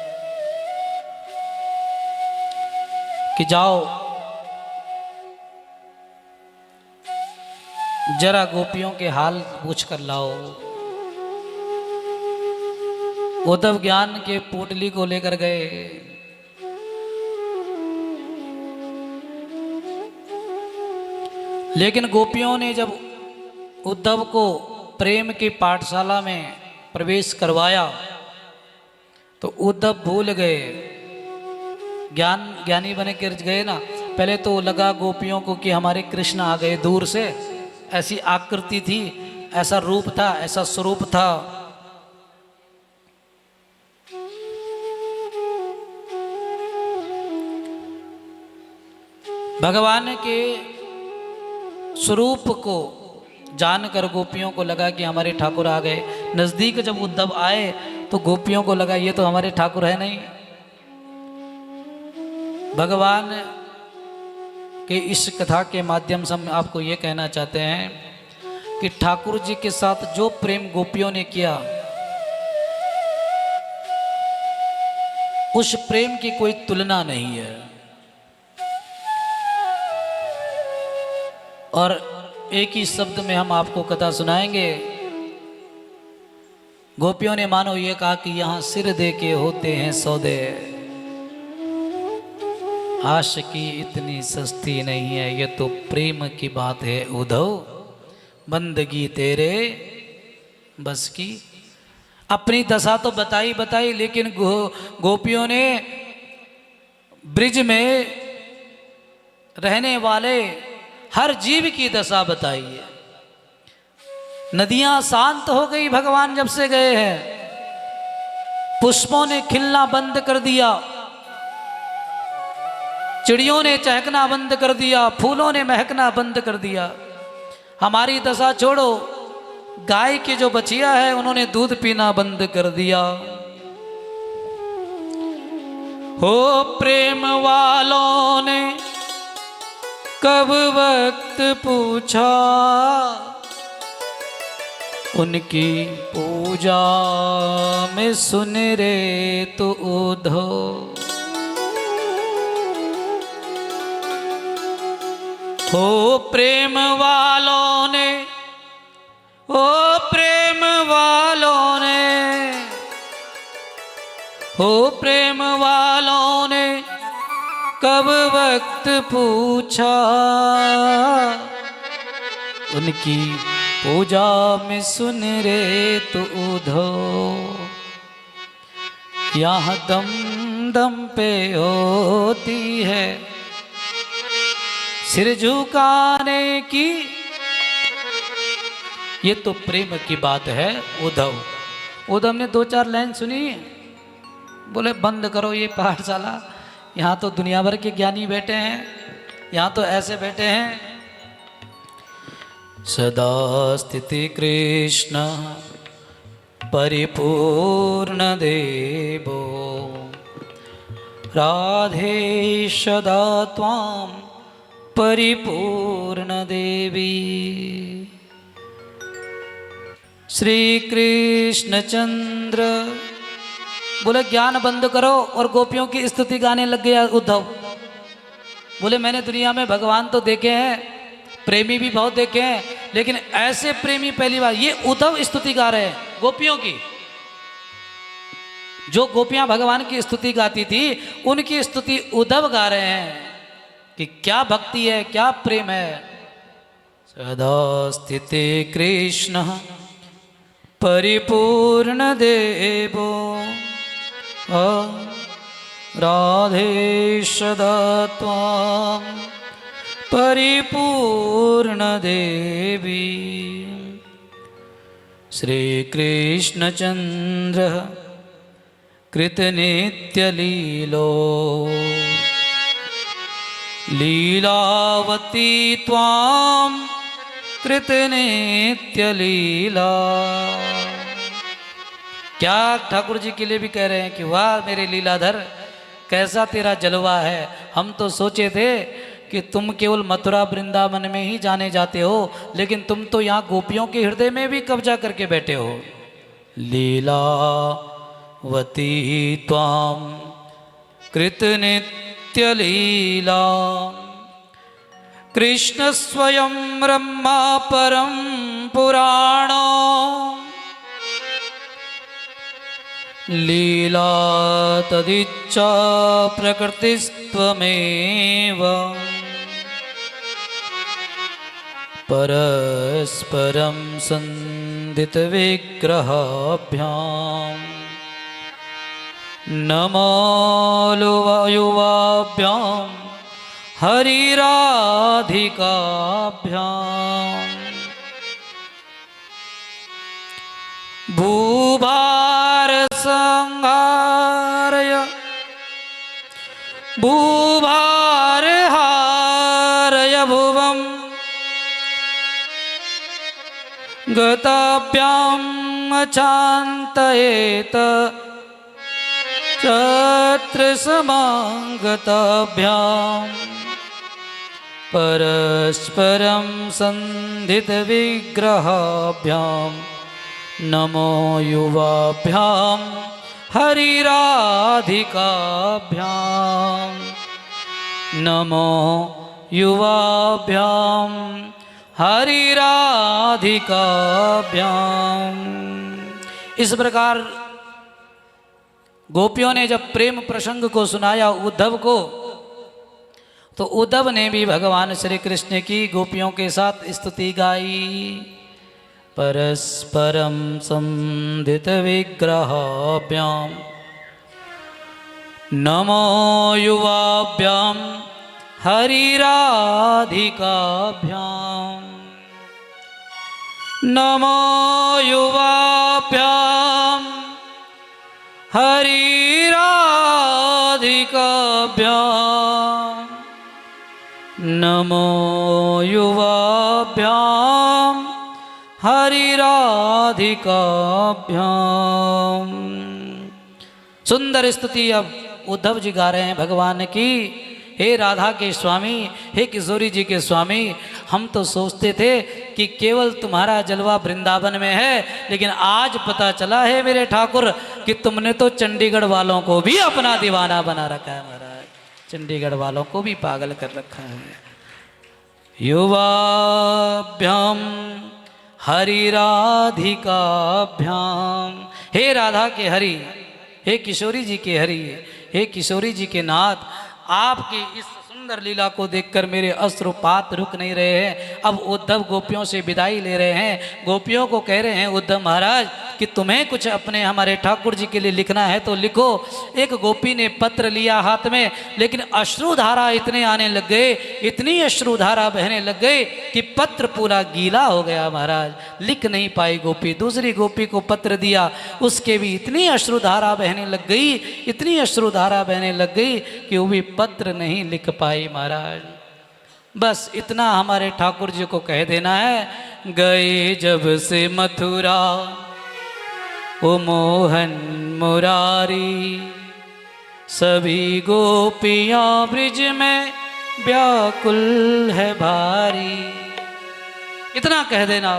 कि जाओ, जरा गोपियों के हाल पूछ कर लाओ। उद्धव ज्ञान के पोटली को लेकर गए। लेकिन गोपियों ने जब उद्धव को प्रेम की पाठशाला में प्रवेश करवाया तो उद्धव भूल गए, ज्ञानी बने कर गए ना। पहले तो लगा गोपियों को कि हमारे कृष्ण आ गए दूर से, ऐसी आकृति थी, ऐसा रूप था, ऐसा स्वरूप था। भगवान के स्वरूप को जानकर गोपियों को लगा कि हमारे ठाकुर आ गए। नजदीक जब उद्धव आए तो गोपियों को लगा ये तो हमारे ठाकुर है नहीं। भगवान के इस कथा के माध्यम से हम आपको ये कहना चाहते हैं कि ठाकुर जी के साथ जो प्रेम गोपियों ने किया, उस प्रेम की कोई तुलना नहीं है। और एक ही शब्द में हम आपको कथा सुनाएंगे। गोपियों ने मानो ये कहा कि यहां सिर दे के होते हैं सौदे। आशिकी इतनी सस्ती नहीं है, ये तो प्रेम की बात है उद्धव, बंदगी तेरे बस की। अपनी दशा तो बताई बताई, लेकिन गोपियों ने ब्रिज में रहने वाले हर जीव की दशा बताई है। नदियां शांत हो गई भगवान जब से गए हैं, पुष्पों ने खिलना बंद कर दिया, चिड़ियों ने चहकना बंद कर दिया, फूलों ने महकना बंद कर दिया। हमारी दशा छोड़ो, गाय की जो बछिया है उन्होंने दूध पीना बंद कर दिया। हो प्रेम वालों ने कब वक्त पूछा, उनकी पूजा में सुन रे तो उद्धव। हो प्रेम वालों ने, ओ प्रेम वालों ने, हो प्रेम वालों ने कब वक्त पूछा, उनकी पूजा में सुन रे तो उद्धव। यहाँ दम दम पे होती है सिर झुकाने की, ये तो प्रेम की बात है उद्धव। उद्धव ने दो चार लाइन सुनी, बोले बंद करो ये पाठशाला, यहाँ तो दुनिया भर के ज्ञानी बैठे हैं, यहाँ तो ऐसे बैठे हैं। सदा स्थिति कृष्ण परिपूर्ण देवो, राधे सदा त्वां परिपूर्ण देवी। श्री कृष्ण चंद्र, बोले ज्ञान बंद करो, और गोपियों की स्तुति गाने लग गया उद्धव। बोले मैंने दुनिया में भगवान तो देखे हैं, प्रेमी भी बहुत देखे हैं, लेकिन ऐसे प्रेमी पहली बार। ये उद्धव स्तुति गा रहे हैं गोपियों की। जो गोपियां भगवान की स्तुति गाती थी, उनकी स्तुति उद्धव गा रहे हैं कि क्या भक्ति है, क्या प्रेम है। सदा स्थिते कृष्ण परिपूर्ण देवो, राधे सदा त्वां परिपूर्ण देवी। श्री कृष्ण चंद्र कृत नित्य लीलो, लीलावती त्वां कृत नित्य लीला। क्या ठाकुर जी के लिए भी कह रहे हैं कि वाह मेरे लीलाधर, कैसा तेरा जलवा है। हम तो सोचे थे कि तुम केवल मथुरा वृंदावन में ही जाने जाते हो, लेकिन तुम तो यहाँ गोपियों के हृदय में भी कब्जा करके बैठे हो। लीलावती त्वां कृत नित्य लीला, कृष्ण स्वयं ब्रह्मा परम पुराणो, लीला तदिच्छा प्रकृतिस्त्वमेव, परस्परं संदित विग्रहाभ्यां, नमो युवाभ्यां हरिराधिकाभ्यां। भूभार संहारय भूभार हारय भुवम्, गताभ्याम् अचान्तयेत चत्र समागताभ्याम्, परस्परं संधित विग्रहाभ्यां, नमो युवाभ्यां हरिराधिकाभ्यां, नमो युवाभ्यां हरिराधिकाभ्यां। इस प्रकार गोपियों ने जब प्रेम प्रसंग को सुनाया उद्धव को, तो उद्धव ने भी भगवान श्री कृष्ण की गोपियों के साथ स्तुति गाई। परस्परम संधित विग्रहाभ्याम नमो युवाभ्याम हरिराधिकाभ्याम नमो युवाभ्याम हरिराधिकाभ्याम नमो युवाभ्याम हरिराधिकाभ्याम। सुंदर स्तुति अब उद्धव जी गा रहे हैं भगवान की। हे राधा के स्वामी, हे किशोरी जी के स्वामी, हम तो सोचते थे कि केवल तुम्हारा जलवा वृंदावन में है, लेकिन आज पता चला है मेरे ठाकुर कि तुमने तो चंडीगढ़ वालों को भी अपना दीवाना बना रखा है महाराज। चंडीगढ़ वालों को भी पागल कर रखा है। युवाभ्याम हरिराधिकाभ्याम, हे राधा के हरि, हे किशोरी जी के हरि, हे किशोरी जी के नाथ, आपकी इस सुंदर लीला को देखकर मेरे अश्रुपात रुक नहीं रहे हैं। अब उद्धव गोपियों से विदाई ले रहे हैं। गोपियों को कह रहे हैं उद्धव महाराज कि तुम्हें कुछ अपने हमारे ठाकुर जी के लिए लिखना है तो लिखो। एक गोपी ने पत्र लिया हाथ में, लेकिन अश्रुधारा इतने आने लग गए, इतनी अश्रुधारा बहने लग गई कि पत्र पूरा गीला हो गया महाराज। लिख नहीं पाई गोपी। दूसरी गोपी को पत्र दिया, उसके भी इतनी अश्रुधारा बहने लग गई, इतनी अश्रुधारा बहने लग गई कि वो भी पत्र नहीं लिख पाई महाराज। बस इतना हमारे ठाकुर जी को कह देना है, गए जब से मथुरा ओ मोहन मुरारी, सभी गोपियाँ ब्रिज में व्याकुल है भारी। इतना कह देना।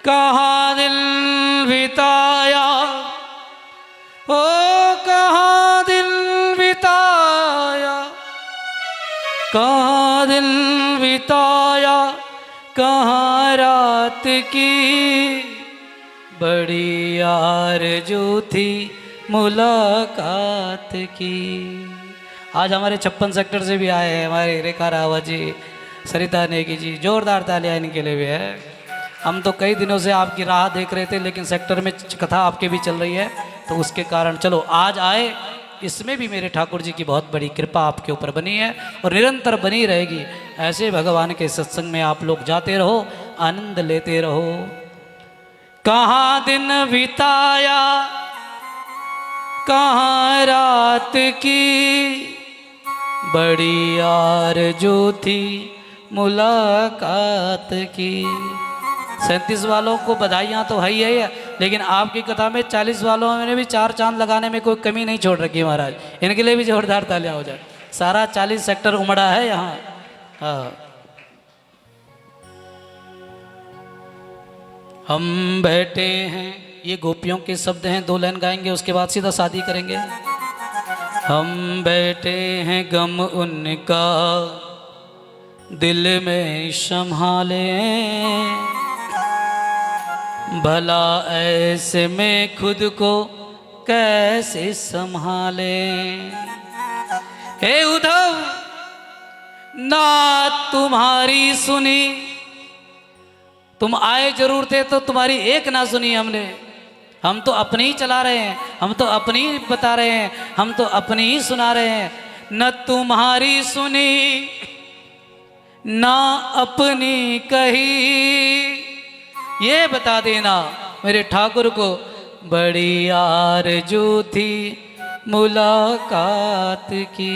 कहाँ दिल बिताया ओ कहाँ दिल बिताया, कहाँ दिल बिताया, कहाँ रात की बड़ी आरज़ू थी मुलाकात की। आज हमारे 56 सेक्टर से भी आए हैं हमारे रेखा रावत जी, सरिता नेगी जी, जोरदार तालियां इनके लिए भी है। हम तो कई दिनों से आपकी राह देख रहे थे, लेकिन सेक्टर में कथा आपके भी चल रही है, तो उसके कारण चलो आज आए। इसमें भी मेरे ठाकुर जी की बहुत बड़ी कृपा आपके ऊपर बनी है और निरंतर बनी रहेगी। ऐसे भगवान के सत्संग में आप लोग जाते रहो, आनंद लेते रहो। कहाँ दिन बिताया, कहाँ रात की बड़ी आरज़ू थी मुलाकात की। 37 वालों को बधाइयाँ तो है ही है, लेकिन आपकी कथा में 40 वालों में भी 4 चांद लगाने में कोई कमी नहीं छोड़ रखी महाराज। इनके लिए भी जोरदार तालियां हो जाए। सारा 40 सेक्टर उमड़ा है यहाँ। हाँ, हम बैठे हैं, ये गोपियों के शब्द हैं, 2 लाइन गाएंगे उसके बाद सीधा शादी करेंगे। हम बैठे हैं गम उनका दिल में संभाले, भला ऐसे में खुद को कैसे संभाले। हे उद्धव, ना तुम्हारी सुनी, तुम आए जरूर थे तो तुम्हारी एक ना सुनी हमने। हम तो अपनी ही चला रहे हैं, हम तो अपनी ही बता रहे हैं, हम तो अपनी ही सुना रहे हैं। न तुम्हारी सुनी ना अपनी कही, ये बता देना मेरे ठाकुर को बड़ी आरज़ू थी मुलाकात की।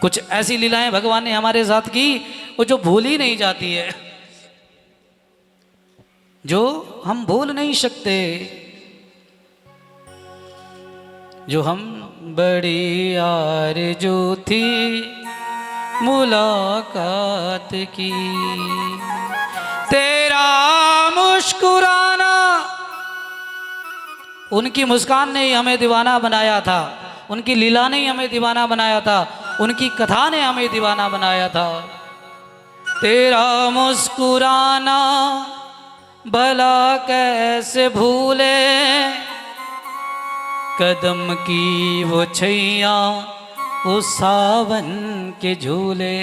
कुछ ऐसी लीलाएं भगवान ने हमारे साथ की वो जो भूल ही नहीं जाती है, जो हम भूल नहीं सकते, जो हम बड़ी आरज़ू थी मुलाकात की। तेरा मुस्कुराना, उनकी मुस्कान ने ही हमें दीवाना बनाया था, उनकी लीला ने ही हमें दीवाना बनाया था, उनकी कथा ने हमें दीवाना बनाया था। तेरा मुस्कुराना भला कैसे भूले, कदम की वो छैया ओ सावन के झूले,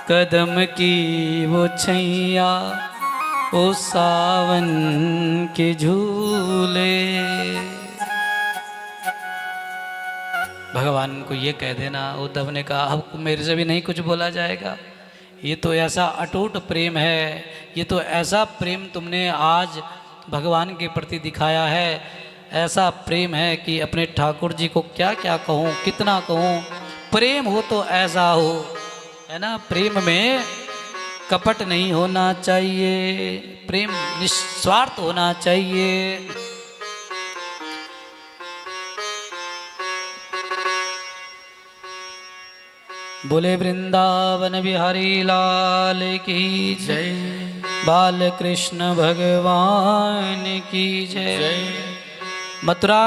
कदम की वो छैया, ओ सावन के झूले। भगवान को ये कह देना। उद्धव ने कहा अब मेरे से भी नहीं कुछ बोला जाएगा, ये तो ऐसा अटूट प्रेम है, ये तो ऐसा प्रेम तुमने आज भगवान के प्रति दिखाया है, ऐसा प्रेम है कि अपने ठाकुर जी को क्या क्या कहूँ, कितना कहूँ। प्रेम हो तो ऐसा हो, है ना, प्रेम में कपट नहीं होना चाहिए, प्रेम निस्वार्थ होना चाहिए। बोले वृंदावन बिहारी लाल की जय, बाल कृष्ण भगवान की जय। मथुरा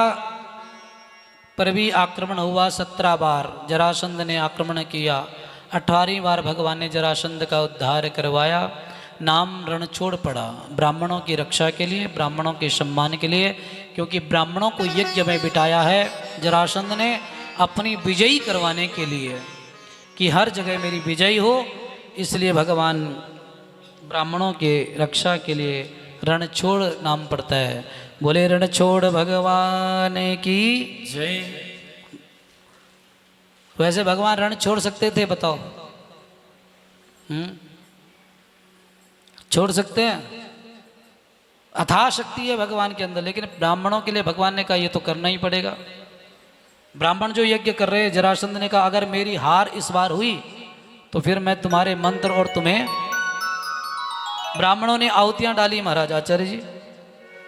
पर भी आक्रमण हुआ 17 बार, जरासंध ने आक्रमण किया। 18वीं बार भगवान ने जरासंध का उद्धार करवाया। नाम रणछोड़ पड़ा ब्राह्मणों की रक्षा के लिए, ब्राह्मणों के सम्मान के लिए, क्योंकि ब्राह्मणों को यज्ञ में बिठाया है जरासंध ने अपनी विजयी करवाने के लिए, कि हर जगह मेरी विजय हो। इसलिए भगवान ब्राह्मणों के रक्षा के लिए रणछोड़ नाम पड़ता है। बोले रणछोड़ भगवान की जय। वैसे भगवान रण छोड़ सकते थे, बताओ? छोड़ सकते हैं? अथाह शक्ति है भगवान के अंदर, लेकिन ब्राह्मणों के लिए भगवान ने कहा ये तो करना ही पड़ेगा। ब्राह्मण जो यज्ञ कर रहे हैं, जरासंध ने कहा अगर मेरी हार इस बार हुई तो फिर मैं तुम्हारे मंत्र और तुम्हें। ब्राह्मणों ने आहुतियां डाली महाराज आचार्य जी,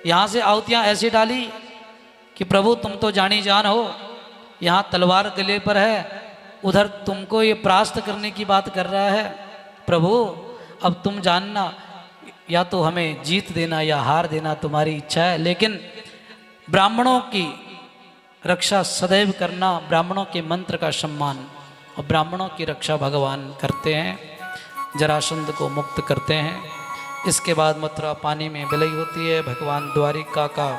यहाँ से आहुतियां ऐसी डाली कि प्रभु तुम तो जानी जान हो, यहाँ तलवार गले पर है, उधर तुमको ये परास्त करने की बात कर रहा है। प्रभु अब तुम जानना, या तो हमें जीत देना या हार देना तुम्हारी इच्छा है, लेकिन ब्राह्मणों की रक्षा सदैव करना, ब्राह्मणों के मंत्र का सम्मान, और ब्राह्मणों की रक्षा भगवान करते हैं, जरासंध को मुक्त करते हैं। इसके बाद मथुरा पानी में विलय होती है, भगवान द्वारिका का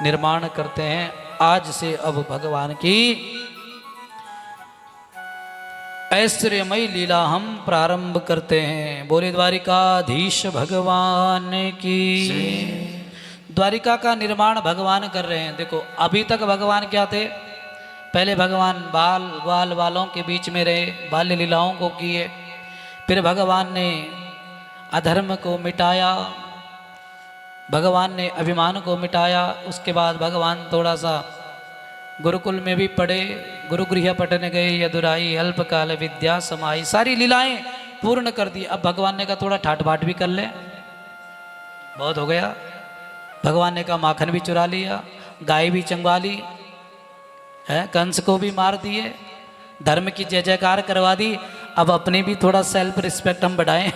निर्माण करते हैं। आज से अब भगवान की ऐश्वर्यमयी लीला हम प्रारंभ करते हैं। बोले द्वारिकाधीश भगवान की। द्वारिका का निर्माण भगवान कर रहे हैं। देखो अभी तक भगवान क्या थे, पहले भगवान बाल ग्वाल वालों के बीच में रहे, बाल्य लीलाओं को किए, फिर भगवान ने अधर्म को मिटाया, भगवान ने अभिमान को मिटाया। उसके बाद भगवान थोड़ा सा गुरुकुल में भी पढ़े, गुरुगृह पढ़ने गए, यदुराई अल्पकाल विद्या समाई, सारी लीलाएं पूर्ण कर दी। अब भगवान ने कहा थोड़ा ठाट बाट भी कर ले, बहुत हो गया। भगवान ने कहा माखन भी चुरा लिया, गाय भी चंगवा ली है, कंस को भी मार दिए, धर्म की जय जयकार करवा दी। अब अपनी भी थोड़ा सेल्फ रिस्पेक्ट हम बढ़ाएं।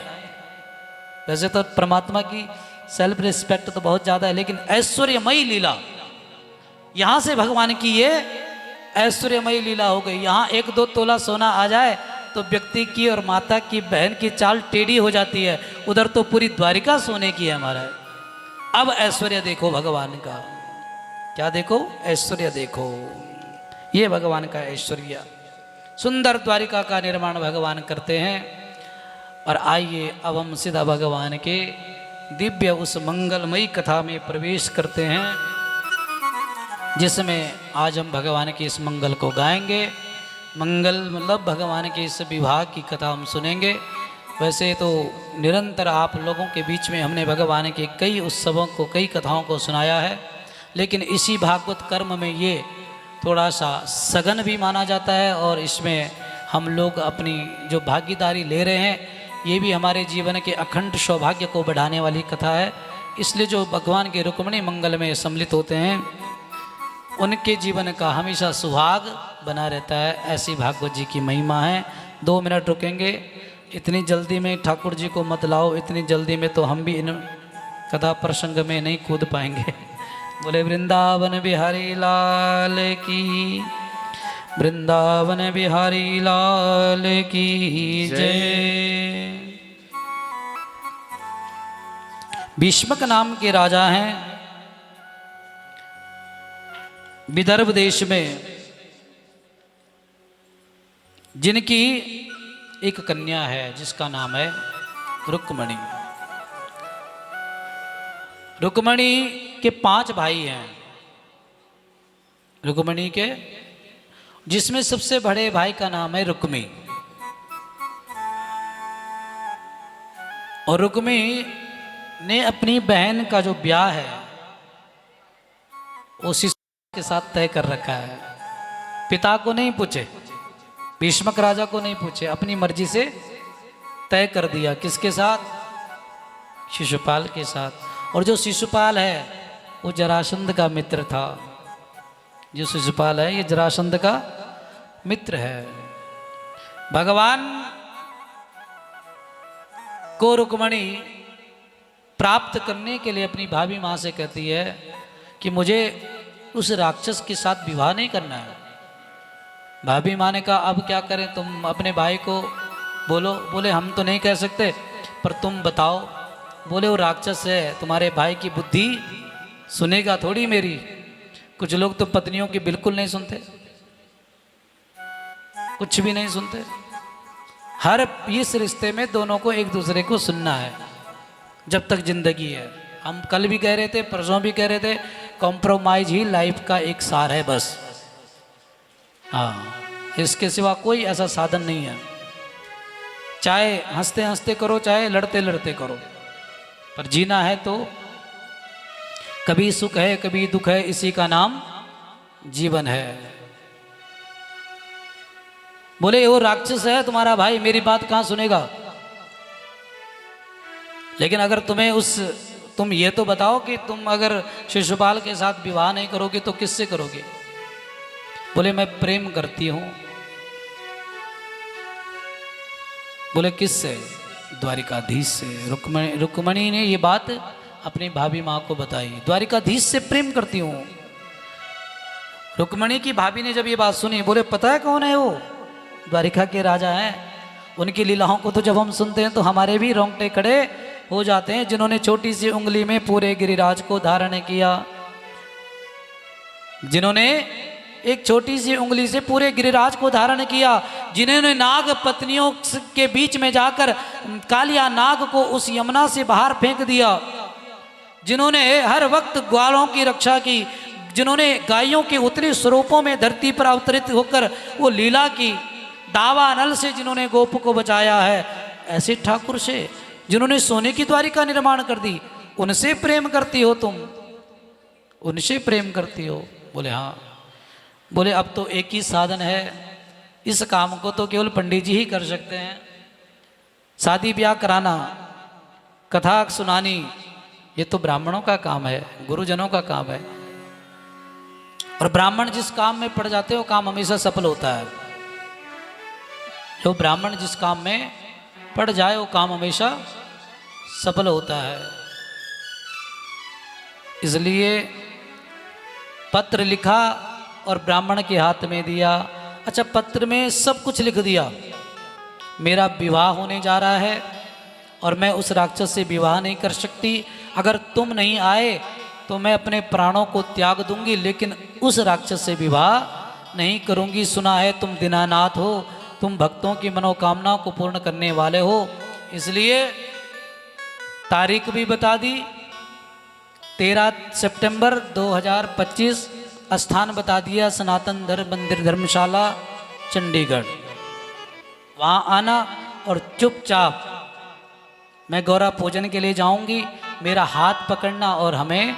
वैसे तो परमात्मा की सेल्फ रिस्पेक्ट तो बहुत ज़्यादा है, लेकिन ऐश्वर्यमयी लीला, यहाँ से भगवान की ये ऐश्वर्यमयी लीला हो गई। यहाँ 1-2 तोला सोना आ जाए तो व्यक्ति की और माता की बहन की चाल टेढ़ी हो जाती है, उधर तो पूरी द्वारिका सोने की है हमारा। अब ऐश्वर्य देखो भगवान का, क्या देखो? ऐश्वर्य देखो, ये भगवान का ऐश्वर्य। सुंदर द्वारिका का निर्माण भगवान करते हैं। और आइए अब हम सीधा भगवान के दिव्य उस मंगलमयी कथा में प्रवेश करते हैं, जिसमें आज हम भगवान के इस मंगल को गाएंगे। मंगल मतलब भगवान के इस विवाह की कथा हम सुनेंगे। वैसे तो निरंतर आप लोगों के बीच में हमने भगवान के कई उत्सवों को, कई कथाओं को सुनाया है, लेकिन इसी भागवत कर्म में ये थोड़ा सा सघन भी माना जाता है, और इसमें हम लोग अपनी जो भागीदारी ले रहे हैं, ये भी हमारे जीवन के अखंड सौभाग्य को बढ़ाने वाली कथा है। इसलिए जो भगवान के रुक्मिणी मंगल में सम्मिलित होते हैं, उनके जीवन का हमेशा सुहाग बना रहता है। ऐसी भागवत जी की महिमा है। 2 मिनट रुकेंगे, इतनी जल्दी में ठाकुर जी को मत लाओ, इतनी जल्दी में तो हम भी इन कथा प्रसंग में नहीं कूद पाएंगे। बोले वृंदावन बिहारी लाल की, वृंदावन बिहारी लाल की जय। भीष्मक नाम के राजा हैं, विदर्भ देश में जिनकी एक कन्या है जिसका नाम है रुक्मणी। रुक्मणी के 5 भाई हैं। रुक्मणी के, जिसमें सबसे बड़े भाई का नाम है रुक्मी। और रुक्मी ने अपनी बहन का जो ब्याह है वो शिशु के साथ तय कर रखा है। पिता को नहीं पूछे, भीष्मक राजा को नहीं पूछे, अपनी मर्जी से तय कर दिया। किसके साथ? शिशुपाल के साथ। और जो शिशुपाल है वो जरासंध का मित्र था। जो शिशुपाल है ये जरासंध का मित्र है। भगवान को रुक्मणी प्राप्त करने के लिए अपनी भाभी माँ से कहती है कि मुझे उस राक्षस के साथ विवाह नहीं करना है। भाभी माँ ने कहा अब क्या करें, तुम अपने भाई को बोलो। बोले हम तो नहीं कह सकते, पर तुम बताओ। बोले वो राक्षस है, तुम्हारे भाई की बुद्धि सुनेगा थोड़ी मेरी। कुछ लोग तो पत्नियों की बिल्कुल नहीं सुनते, कुछ भी नहीं सुनते। हर इस रिश्ते में दोनों को एक दूसरे को सुनना है जब तक जिंदगी है। हम कल भी कह रहे थे, परसों भी कह रहे थे, कॉम्प्रोमाइज ही लाइफ का एक सार है बस। हाँ, इसके सिवा कोई ऐसा साधन नहीं है। चाहे हंसते हंसते करो, चाहे लड़ते लड़ते करो, पर जीना है तो कभी सुख है कभी दुख है, इसी का नाम जीवन है। बोले वो राक्षस है तुम्हारा भाई, मेरी बात कहाँ सुनेगा। लेकिन अगर तुम ये तो बताओ कि तुम अगर शिशुपाल के साथ विवाह नहीं करोगे तो किससे करोगे। बोले मैं प्रेम करती हूं। बोले किससे? द्वारिकाधीश से। रुक्मणी ने ये बात अपनी भाभी माँ को बताई। द्वारिकाधीश से प्रेम करती हूं। रुक्मणी की भाभी ने जब ये बात सुनी, बोले पता है कौन है वो? द्वारिका के राजा हैं। उनकी लीलाओं को तो जब हम सुनते हैं तो हमारे भी रोंगटे खड़े हो जाते हैं। जिन्होंने छोटी सी उंगली में पूरे गिरिराज को धारण किया, जिन्होंने एक छोटी सी उंगली से पूरे गिरिराज को धारण किया, जिन्होंने नाग पत्नियों के बीच में जाकर कालिया नाग को उस यमुना से बाहर फेंक दिया, जिन्होंने हर वक्त ग्वालों की रक्षा की, जिन्होंने गायों के उतने स्वरूपों में धरती पर अवतरित होकर वो लीला की, दावा नल से जिन्होंने गोप को बचाया है, ऐसे ठाकुर से जिन्होंने सोने की द्वारिका निर्माण कर दी, उनसे प्रेम करती हो तुम? उनसे प्रेम करती हो? बोले हाँ। बोले अब तो एक ही साधन है, इस काम को तो केवल पंडित जी ही कर सकते हैं। शादी ब्याह कराना, कथा सुनानी, ये तो ब्राह्मणों का काम है, गुरुजनों का काम है। और ब्राह्मण जिस काम में पड़ जाते हैं वो काम हमेशा सफल होता है। जो ब्राह्मण जिस काम में पड़ जाए वो काम हमेशा सफल होता है। इसलिए पत्र लिखा और ब्राह्मण के हाथ में दिया। अच्छा, पत्र में सब कुछ लिख दिया, मेरा विवाह होने जा रहा है और मैं उस राक्षस से विवाह नहीं कर सकती। अगर तुम नहीं आए तो मैं अपने प्राणों को त्याग दूंगी, लेकिन उस राक्षस से विवाह नहीं करूंगी। सुना है तुम दीनानाथ हो, तुम भक्तों की मनोकामनाओं को पूर्ण करने वाले हो। इसलिए तारीख भी बता दी, 13 सितंबर 2025, स्थान बता दिया, सनातन धर्म मंदिर धर्मशाला चंडीगढ़। वहाँ आना और चुपचाप मैं गौरा पूजन के लिए जाऊंगी, मेरा हाथ पकड़ना और हमें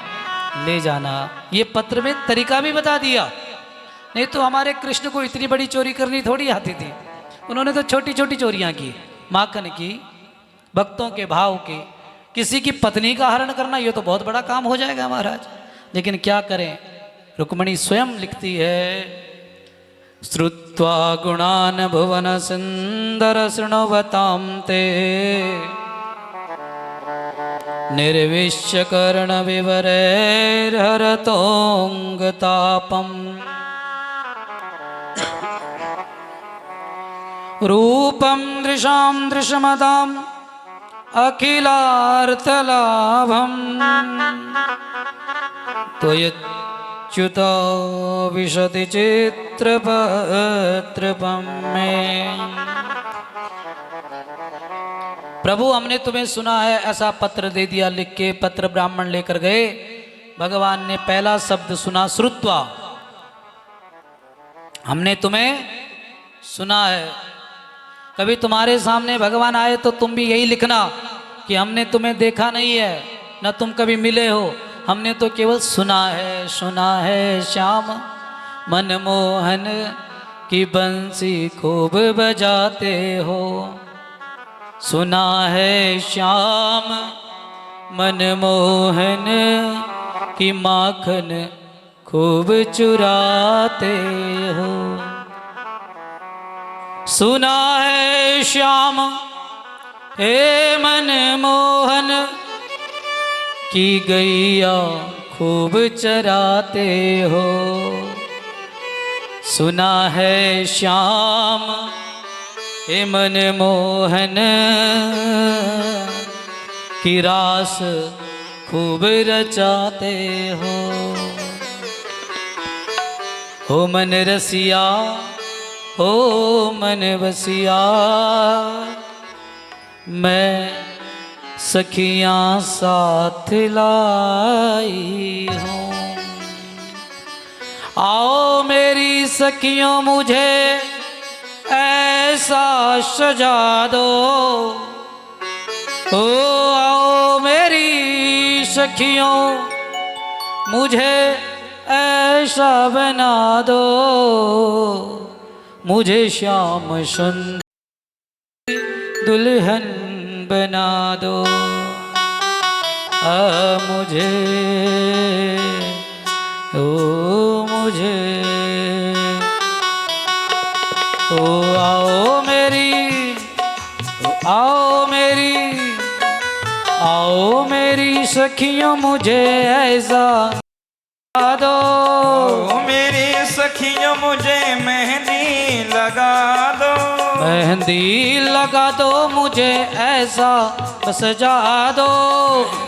ले जाना। ये पत्र में तरीका भी बता दिया। नहीं तो हमारे कृष्ण को इतनी बड़ी चोरी करनी थोड़ी आती थी, उन्होंने तो छोटी छोटी चोरियां की, माखन की, भक्तों के भाव की। किसी की पत्नी का हरण करना ये तो बहुत बड़ा काम हो जाएगा महाराज। लेकिन क्या करें, रुक्मणी स्वयं लिखती है, श्रुत्वा गुणान भुवन सुंदर शृण्वतां ते निर्विश्य कर्ण विवरैर्हरतोऽङ्गतापम् रूपं दृशां दृशमदाम् अखिलार्थलाभम् च्युतो विशति चित्रपत्रपम में। प्रभु हमने तुम्हें सुना है, ऐसा पत्र दे दिया लिख के। पत्र ब्राह्मण लेकर गए। भगवान ने पहला शब्द सुना श्रुत्वा, हमने तुम्हें सुना है। कभी तुम्हारे सामने भगवान आए तो तुम भी यही लिखना कि हमने तुम्हें देखा नहीं है, न तुम कभी मिले हो, हमने तो केवल सुना है श्याम मनमोहन की बंसी खूब बजाते हो। सुना है श्याम मनमोहन की माखन खूब चुराते हो। सुना है श्याम हे मनमोहन की गैया खूब चराते हो। सुना है श्याम हे मनमोहन की रास खूब रचाते हो मन रसिया हो मन बसिया, मैं सखियां साथ लाई हूँ। आओ मेरी सखियों मुझे ऐसा सजा दो, ओ आओ मेरी सखियों मुझे ऐसा बना दो। मुझे श्याम सुंदर दुल्हन बना दो। मुझे ओ मुझे ओ आओ मेरी सखियों मुझे ऐसा दो। मेरी सखियों मुझे मेहंदी लगा दो। मेहंदी लगा दो मुझे ऐसा सजा दो।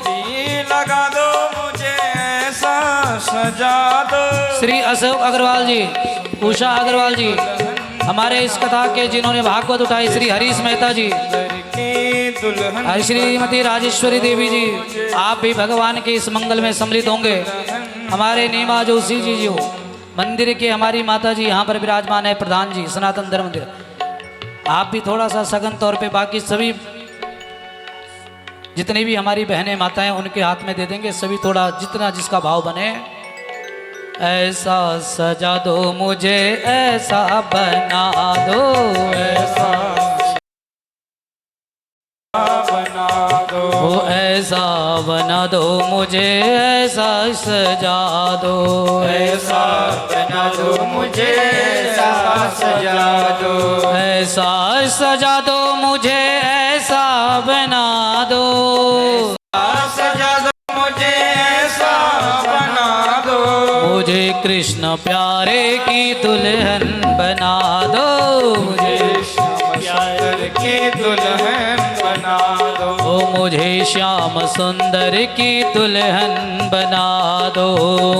मेहंदी लगा दो मुझे ऐसा सजा दो। श्री अशोक अग्रवाल जी, उषा अग्रवाल जी, हमारे इस कथा के जिन्होंने भागवत उठाई, श्री हरीश मेहता जी, श्रीमती राजेश्वरी देवी जी, आप भी भगवान के इस मंगल में सम्मिलित होंगे। हमारे नीमा जोशी जी जो मंदिर के हमारी माता जी यहाँ पर विराजमान है, प्रधान जी सनातन धर्म मंदिर, आप भी थोड़ा सा सघन तौर पे बाकी सभी जितनी भी हमारी बहनें माताएं उनके हाथ में दे देंगे। सभी थोड़ा जितना जिसका भाव बने। ऐसा सजा दो मुझे ऐसा बना दो, ऐसा बना दो, ऐसा बना दो मुझे ऐसा सजा दो। ऐसा बना दो मुझे ऐसा सजा दो। ऐसा सजा दो मुझे ऐसा बना दो। सजा दो मुझे ऐसा बना दो। मुझे कृष्ण प्यारे की दुल्हन बना दो। मुझे श्याम की दुल्हन बना दो। ओ मुझे श्याम सुंदर की दुल्हन बना दो।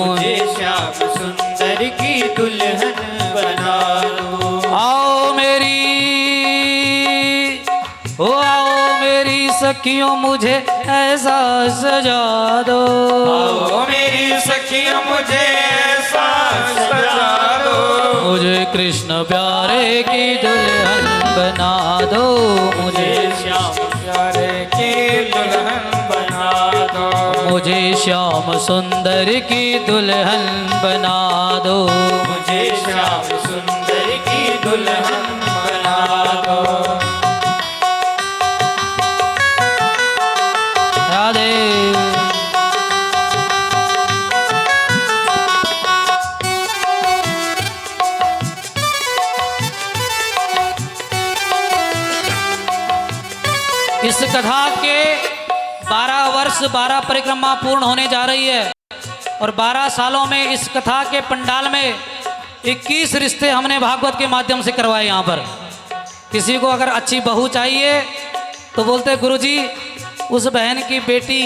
मुझे श्याम सुंदर की दुल्हन बना दो। आओ मेरी सखियों मुझे ऐसा सजा दो। आओ मेरी सखियों मुझे ऐसा सजा दो। मुझे कृष्ण प्यारे की दुल्हन बना दो। मुझे श्याम प्यारे की दुल्हन बना दो। मुझे श्याम सुंदर की दुल्हन बना दो। मुझे श्याम सुंदर की दुल्हन बना दो। राधे इस कथा के 12 वर्ष 12 परिक्रमा पूर्ण होने जा रही है और 12 सालों में इस कथा के पंडाल में 21 रिश्ते हमने भागवत के माध्यम से करवाए। यहाँ पर किसी को अगर अच्छी बहू चाहिए तो बोलते गुरुजी उस बहन की बेटी,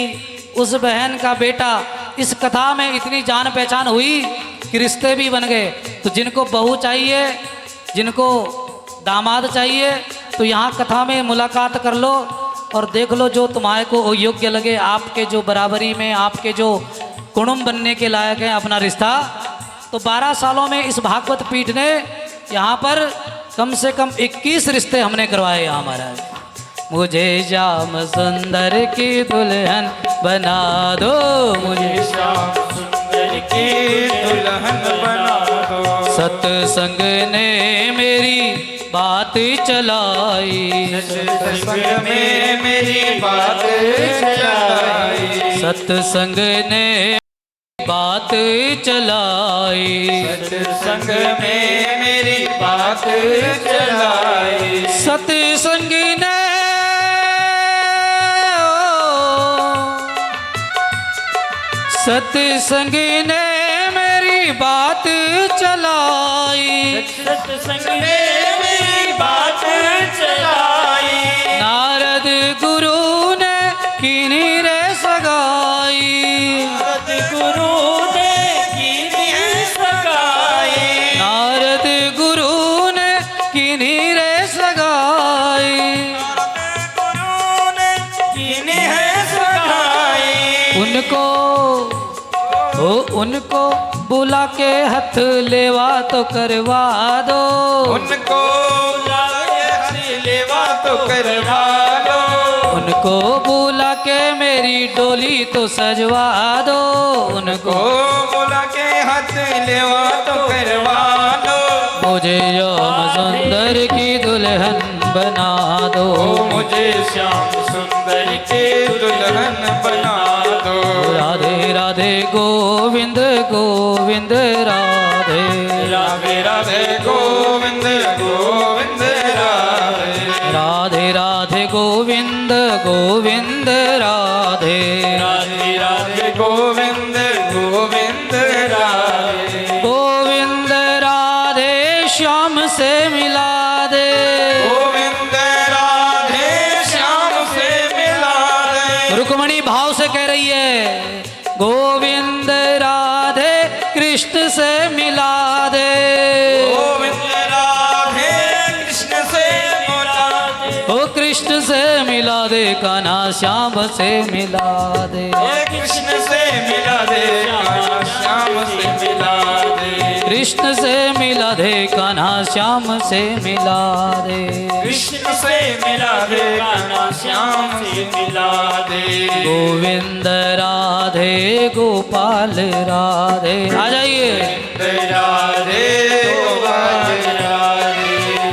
उस बहन का बेटा, इस कथा में इतनी जान पहचान हुई कि रिश्ते भी बन गए। तो जिनको बहू चाहिए, जिनको दामाद चाहिए, तो यहाँ कथा में मुलाकात कर लो और देख लो जो तुम्हारे को योग्य लगे, आपके जो बराबरी में, आपके जो कुटुंब बनने के लायक है अपना रिश्ता। तो 12 सालों में इस भागवत पीठ ने यहाँ पर कम से कम 21 रिश्ते हमने करवाए यहाँ महाराज। मुझे श्याम सुंदर की दुल्हन बना दो, मुझे श्याम सुंदर की दुल्हन बना दो। सत्संग ने मेरी बात चलाई, सत्संग में मेरी बात चलाई, सत्संग ने बात चलाई, सत्संग में मेरी बात चलाई, सत्संग ने सत्संग ने मेरी बात चलाई, सत्संग ने मेरी बात चलाई, नारद गुरु ने कीनी रे सगाई, नारद गुरु ने कीनी सगाई, नारद गुरु ने कीनी रे सगाई, नारद गुरु ने कीनी है सगाई। उनको उनको बुला के हथ लेवा तो करवा दो, उनको लेवा तो करवा दो, उनको बुला के मेरी डोली तो सजवा दो, उनको बोला के हाथ लेवा तो करवा दो। मुझे श्याम सुंदर की दुल्हन बना दो, मुझे श्याम सुंदर की दुल्हन बना दो। राधे राधे गोविंद गोविंद राधे, राधे राधे गोविंद गोविंद राधे, राधे राधे गोविंद गोविंद राधे, राधे राधे गोविंद गोविंद राधे, गोविंद राधे श्याम से मिला दे, गोविंद राधे श्याम से मिला दे। रुक्मणी भाव से कह रही है, गोविंद राधे कृष्ण से मिला दे, गोविंद राधे कृष्ण से मिला दे, ओ कृष्ण से मिला दे, कान्हा श्याम से मिला दे, कृष्ण से मिला दे, श्याम से मिला दे, कृष्ण से मिला दे, कान्हा श्याम से मिला दे, कृष्ण से मिला दे, श्याम से मिला दे। गोविंद राधे गोपाल राधे, आ जाइए, राधे गोपाल राधे,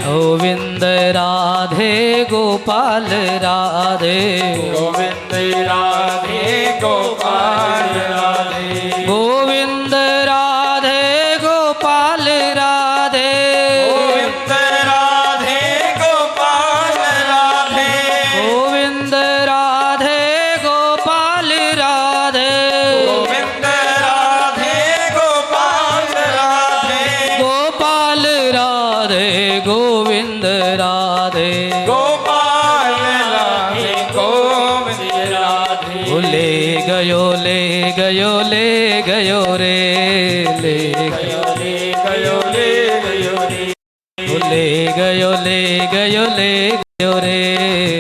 गोविंद राधे गोपाल राधे, गोविंद राधे गोपाल राधे, गोविंद राधे गोपाल राधे, गोविंद राधे गोपाल राधे, गोविंद राधे गोपाल राधे, गोविंद राधे गोपाल राधे, गोपाल राधे गोविंद राधे, गोपाल राधे गोविंद राधे। ओ ले गयो ले गयो ले गयो रे, ले गयो ले गयो ले गयो रे, ओ ले गयो ले गयो ले गयो रे,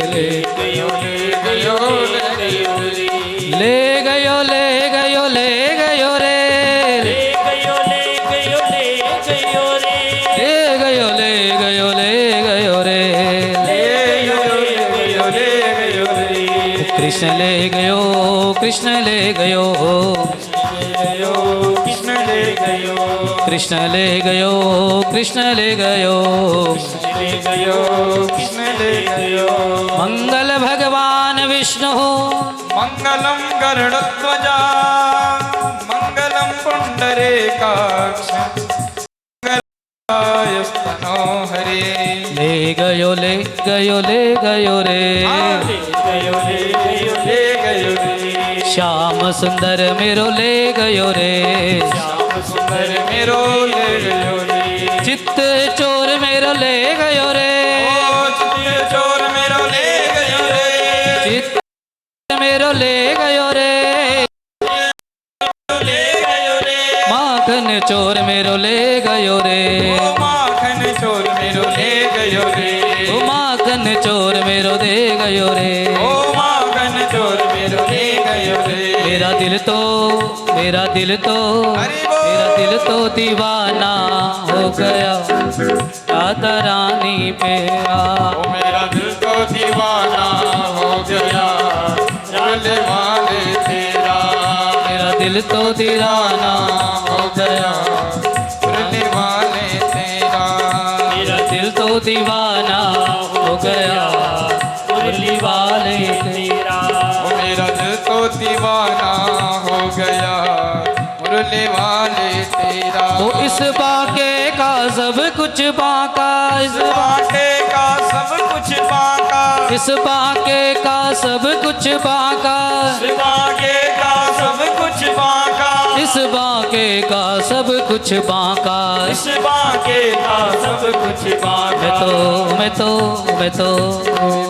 ले गयो ले गयो ले गयो रे, ले गयो ले गयो ले गयो रे, ले गयो ले गयो ले गयो रे, गयो ले गयो ले गयो रे, गयो ले गयो ले गयो रे, कृष्ण ले गयो कृष्ण ले गयो, कृष्ण ले गयो, कृष्ण ले गयो कृष्ण ले गयो, ले गयो कृष्ण ले गयो। मंगल भगवान विष्णु, मंगलम गरुड़ध्वजा, मंगलम पुंडरीकाक्ष, मंगलाय स्तनो हरे। ले गयो ले गयो ले गयो रे, ले गयो ले गयो ले गयो रे, श्याम सुंदर मेरो ले गयो रे, श्याम सुंदर मेरो ले गयो रे, चित्त चोर मेरो ले गयो रे, ओ चित्त चोर मेरो ले गयो रे, चित्त मेरो ले गयो रे, ले गयो रे, माखन चोर मेरो ले गयो रे, ओ माखन चोर मेरो ले गयो रे, ओ माखन चोर मेरो दे गयो रे, ओ माखन चोर मेरो ले गयो रे। मेरा दिल तो मेरा दिल तो हरि बोल। मेरा दिल तो दीवाना हो गया राधा रानी पे आ। ओ मेरा दिल तो दीवाना हो गया राधे वाले तेरा, मेरा दिल तो दीवाना हो गया राधे वाले तेरा, मेरा दिल तो दीवाना हो गया मुरली वाले तेरा। ओ मेरा दिल तो दीवाना हो गया मुरली वाले तेरा। तो इस बाके का सब कुछ बाका, इस बाटे का सब कुछ बाका, इस बाके का सब कुछ बाका, इस बाके का सब कुछ बाका, इस बाके का सब कुछ बाका। इस बाके का सब कुछ बाका। मैं तो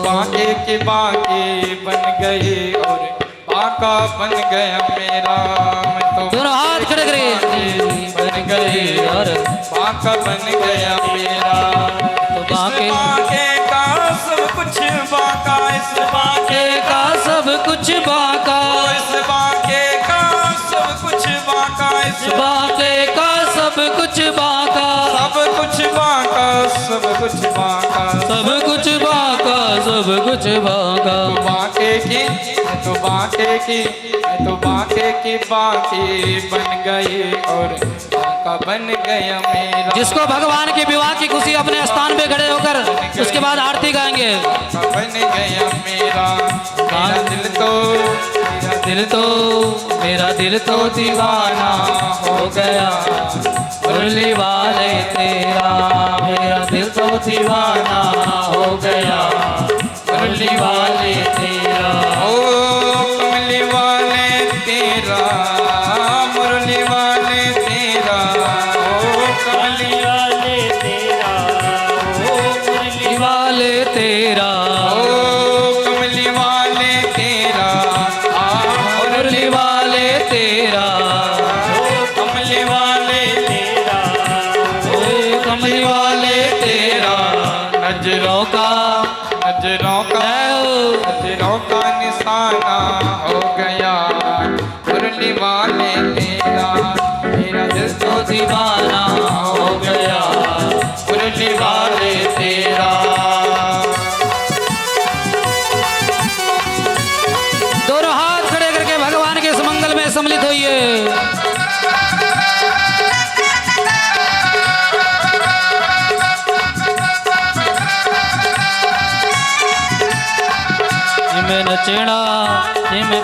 बाके के बाके बन गए और बाका बन गया मेरा। मैं तो दोनों हाथ खड़े करिए। बन गए और बाका बन गया मेरा। तो इस बाके का सब कुछ बाका, इस बाके का सब कुछ बाका, इस बाके का सब कुछ बाका, इस बाके का सब कुछ बाका, सब कुछ बाका, सब कुछ बाका, सब कुछ बाका, सब कुछ बाका। तो बाके की तो बाके की तो बाके की बाकी बन गई और बाका बन गया मेरा। जिसको भगवान के विवाह की खुशी अपने स्थान पे खड़े होकर उसके बाद आरती गाएंगे। बाका बन गया मेरा, मेरा दिल तो मेरा दिल तो मेरा दिल तो दीवाना हो गया मुरली वाले तेरा, मेरा दिल तो दीवाना हो गया मुरली वाले तेरा। ओ कमली वाले तेरा, मुरली वाले तेरा, ओ कमली वाले तेरा, ओ मुरली वाले तेरा, ओ कमली वाले तेरा, मुरली वाले तेरा, कमली वाले तेरा, ओ कमली वाले तेरा। नजरों का नजरों का नजरों का निशाना हो गया मुरली वाले तेरा, मेरा दिल तो दीवाना हो गया मुरली वाले तेरा। दोनों हाथ खड़े करके भगवान के इस मंगल में सम्मिलित होइए। जिमें नचना जिमें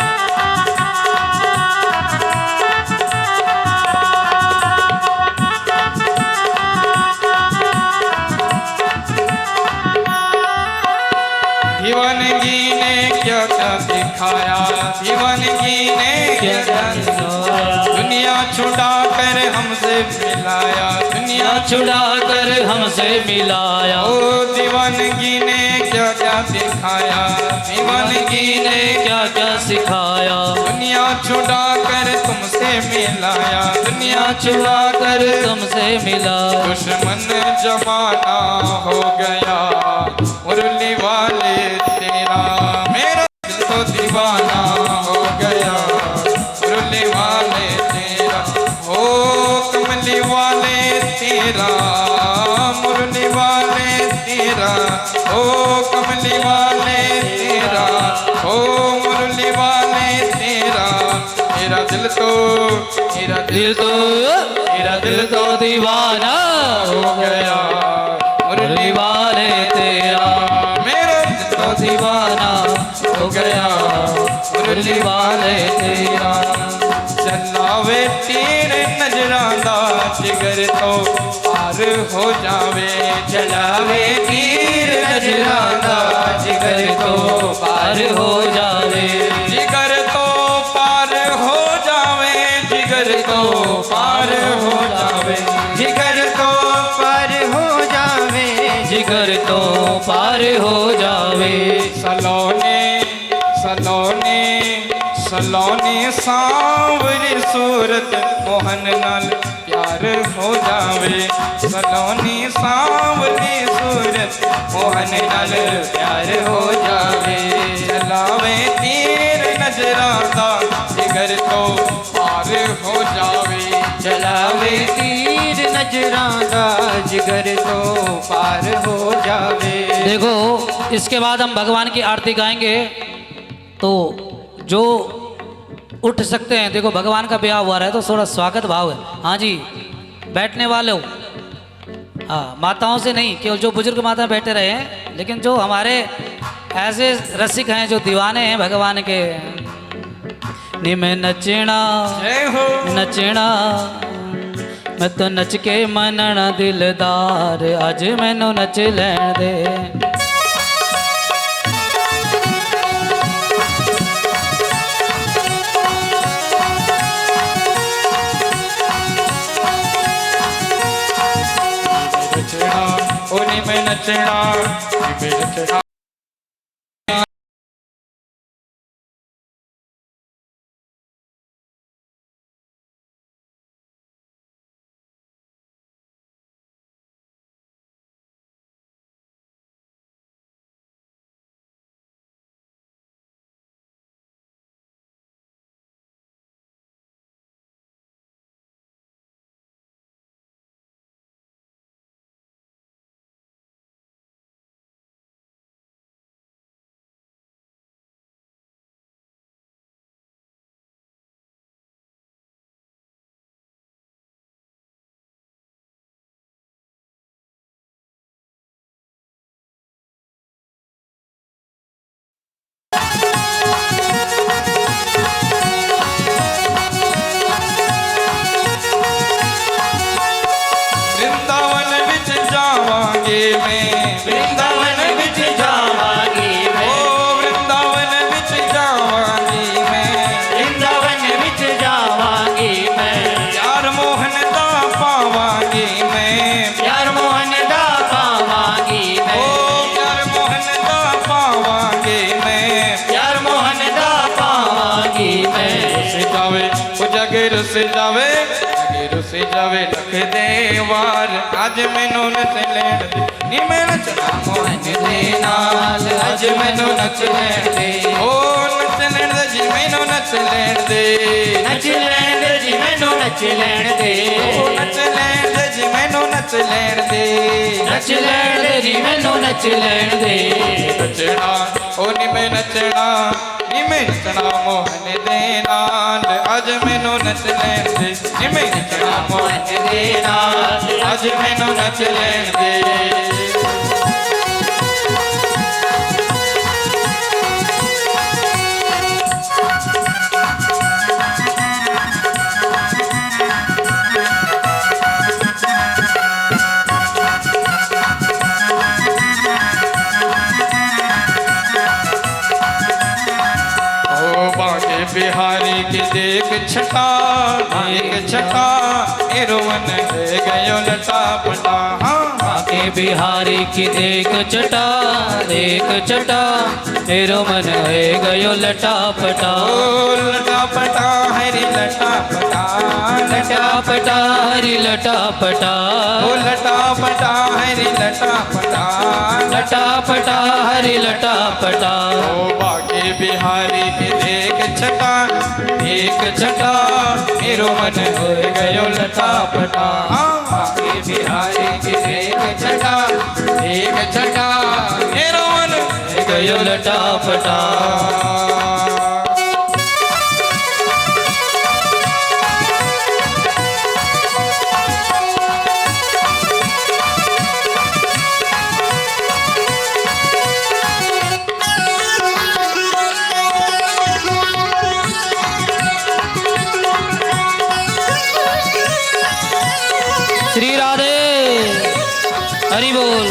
दीवानगी ने क्या क्या दिखाया, दीवानगी ने क्या क्या दिखाया, दुनिया छुड़ा कर हमसे मिलाया, दुनिया छुड़ा कर हमसे मिलाया। ओ दीवानगी ने क्या क्या दिखाया, दीवानगी ने क्या क्या सिखाया, दुनिया छुड़ा कर तुमसे मिलाया, दुनिया छुड़ा कर तुमसे मिला। दुश्मन जमाना हो गया मुरली वाले तेरा, मेरा दिल तो दीवाना हो गया मुरली वाले तेरा। हो कमली वाले तेरा, मुरली वाले तेरा, हो कमली वाले तेरा, हो मुरली वाले तेरा। मेरा दिल तो मेरा दिल तो मेरा दिल तो दीवाना हो गया मुरली वाले तेरा, मेरा दिल तो दीवाना हो गया मुरली वाले तेरा। चलावे तीर नजरांदा जिगर तो पार हो जावे, चलावे तीर नजराना जिगर तो पार हो जावे, जिगर तो पार हो जावे, जिगर तो पार हो जावे, जिगर तो पार हो जावे, जिगर तो पार हो जावे। सलोने सलोने सलोने सांवरी सूरत मोहन नाल प्यार पार हो जावे। सलोनी सांवली सूरत मोहन नाल प्यार हो जावे। चलावे तीर नजरां दा जिगर तो पार हो जावे। चलावे तीर नजरां दा जिगर तो पार हो जावे। देखो इसके बाद हम भगवान की आरती गाएंगे, तो जो उठ सकते हैं, देखो भगवान का ब्याह हुआ है तो थोड़ा स्वागत भाव है। हाँ जी, बैठने वाले हो, हाँ माताओं से नहीं, केवल जो बुजुर्ग माता बैठे रहे हैं, लेकिन जो हमारे ऐसे रसिक हैं जो दीवाने हैं भगवान के, नी मैं नचना जय हो। नचना मैं तो नच के मनना दिलदार, अज मैनू नच लैण दे। नचना ओनी में नचना में नचना। वृंदावन विच जावांगे मैं, वृंदावन विच जावांगी मैं, ओ वृंदावन विच जावांगी मैं। वृंदावन विच जावांगी मैं, प्यार मोहन दा पावांगी मैं। प्यार मोहन दा पावांगी मैं, ओ प्यार मोहन दा पावांगी मैं। प्यार मोहन दा पावांगी मैं। रुस जावे ओ जग रुस जावे, जग रुस जावे लख दे वार, अज मैनू नच लैण दे। नी मैं नचना मोहन दे नाल, अज मैनू नच लैण दे। ओ नच लैण दे जी मैनू नच लैण दे। नच लैण दे जी मैनू नच लैण दे। ओ नच लैण दे जी मैनू नच लैण दे। नच लैण दे जी मैनू नच लैण दे। नचना ओ नी मैं नचना, नी मैं नचना मोहन दे नाल, अज मैनू नच लैण दे। नी मैं नचना मोहन मोहन दे नाल, अज मैनू नच लैण दे। ओ बाके बिहारी की देख छटा, देख छटा, ए रोवन है गयो लटा पटा। हाँ आके बिहारी की देख चटा, देख चटा, तेरो मन है गयो लटा पटा। ओ लटा पटा हरी लटा पटा, लटा पटा हरी लटा पटा, ओ लटा पटा हरी लटा पटा। लटा पटा हरी लटा पटा। ओ बाके बिहारी की देख छटा, देख छटा, मेरो मन हो गयो लटा पटा। बाके बिहारी की देख छटा, देख छटा, मेरो मन हो गयो लटा पटा। श्री राधे हरि बोल।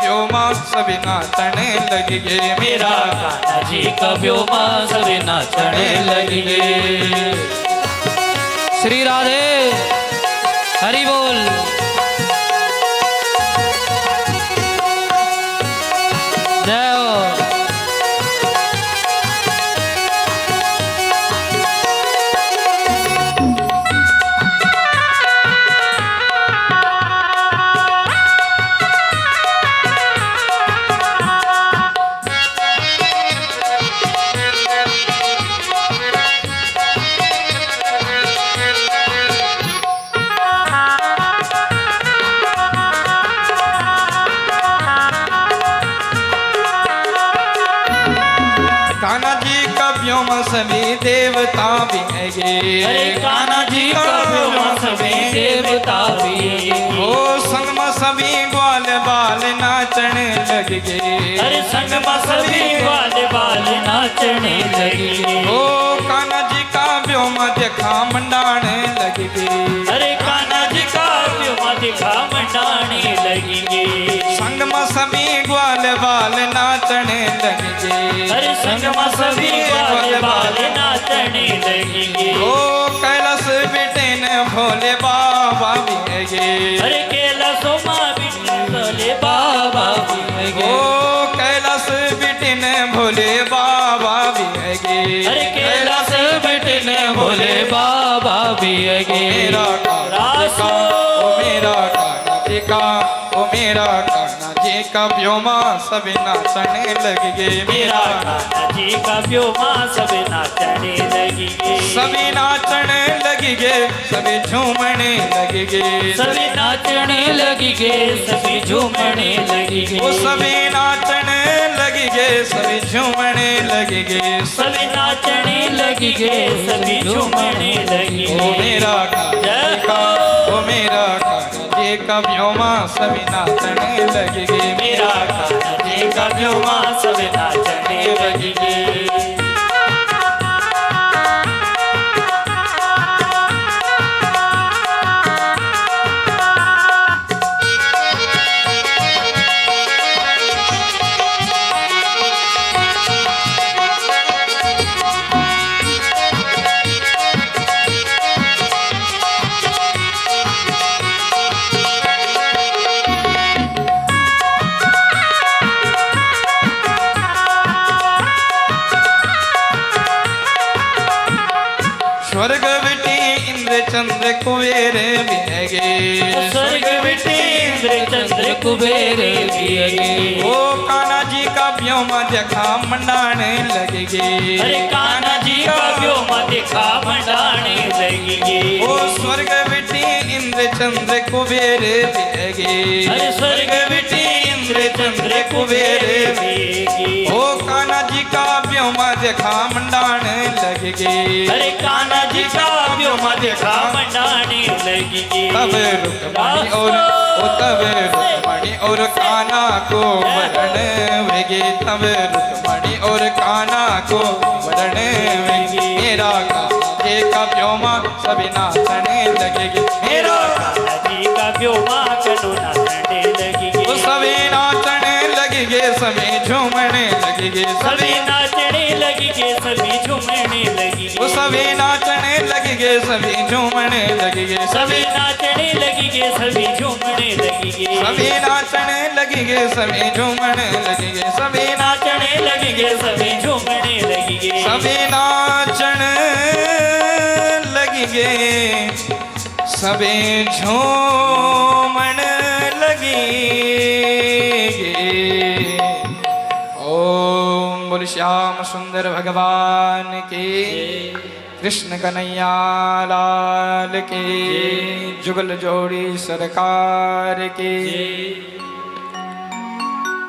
व्योमा सभी नाचने लग गए। मेरा कान्हा जी का व्योमा सभी नाचने लगे। श्री राधे हरि बोल। जय हो। कान्हा जी का व्योम सभी देवता भी है गे। अरे कान्हा जी का व्योमा सभी देवता भी ओ संग में सभी ग्वाल बाल नाचन लग गए। अरे संग में सभी ग्वाल बाल नाचने लगे। ओ कान्हा जी का व्योम देखा मंडाण लग गए। अरे कान्हा जी का व्योमा दिखा मंडाने लगेंगे। संग में सभी ग्वाल बाल नाचने लग गए। अरे संग में सभी ग्वाल बाल नाचने लगेंगे। ओ कैलाश बेटे न भोले बाबा भी है गे। अरे कैलाशो माँ भोले बाबा भी है गे। ओ कैलाश बेटे न भोले बाबा भी है गे। अरे कैलाश बेटे ने भोले बाबा भी है गे। मेरा कान्हा जी का, ओ मेरा कान्हा जी का, ओ मेरा कान्हा जी का व्योमा सभी नाचने लग गए। मेरा कान्हा जी का व्योमा सब नाचने लगेंगे। सभी नाचने लग गए, सभी झूमने लग गए। सभी नाचने लगेंगे, सभी झूमने लगेंगे। वो सभी नाचने लग गए, सभी झूमने लग गए। सभी नाचने लगेंगे, सभी झूमने लगेंगे। ओ मेरा कान्हा जी का, ओ मेरा कान्हा जी का व्योमा सभी नाचने लग गए। मेरा कान्हा जी का व्योमा सब नाचने लगेंगे। स्वर्ग बिटी इंद्र चंद्र कुबेर भी है गे। स्वर्ग बिटी इंद्र चंद्र कुबेर भी है गे। ओ कान्हा जी का व्योमा देखा मंडाने लग गए। अरे कान्हा जी का व्योमा देखा मंडाने लगेंगे। ओ स्वर्ग बिटी इंद्र चंद्र कुबेर भी है गे। अरे स्वर्ग बिटी इंद्र चंद्र कुबेर भी है गे। ओ कान्हा जी का व्योमा देखा मंडाने लग गए। अरे कान्हा जी का व्योमा देखा मंडाने लगेंगे। तब रुक्मणी और ओ तब रुक्मणी और कान्हा को वरण वेगे। तब रुक्मणी और कान्हा को वरण वेगे। मेरा कान्हा जी का व्योमा सभी नाचने लगेगी। मेरा कान्हा जी का व्योमा कनो नाचने लगेंगे। वो सभी नाचने लगेगे, सभी झूमने लगेगे। सभी नाचने लगेंगे, सभी झूमने लगेंगे। वो सभी नाचने लगेगे, सभी झूमने लगेगे। सभी नाचने लगेंगे, सभी झूमने लगेंगे। सभी नाचने लगेगे, सभी झूमने लगेगे। सभी नाचने लगेंगे, सभी झूमने लगेंगे। सभी नाचने लगेगे, सभी झूमन लगेगे। ओम बोल श्याम सुंदर भगवान के, कृष्ण कन्हैया लाल के, जुगल जोड़ी सरकार के।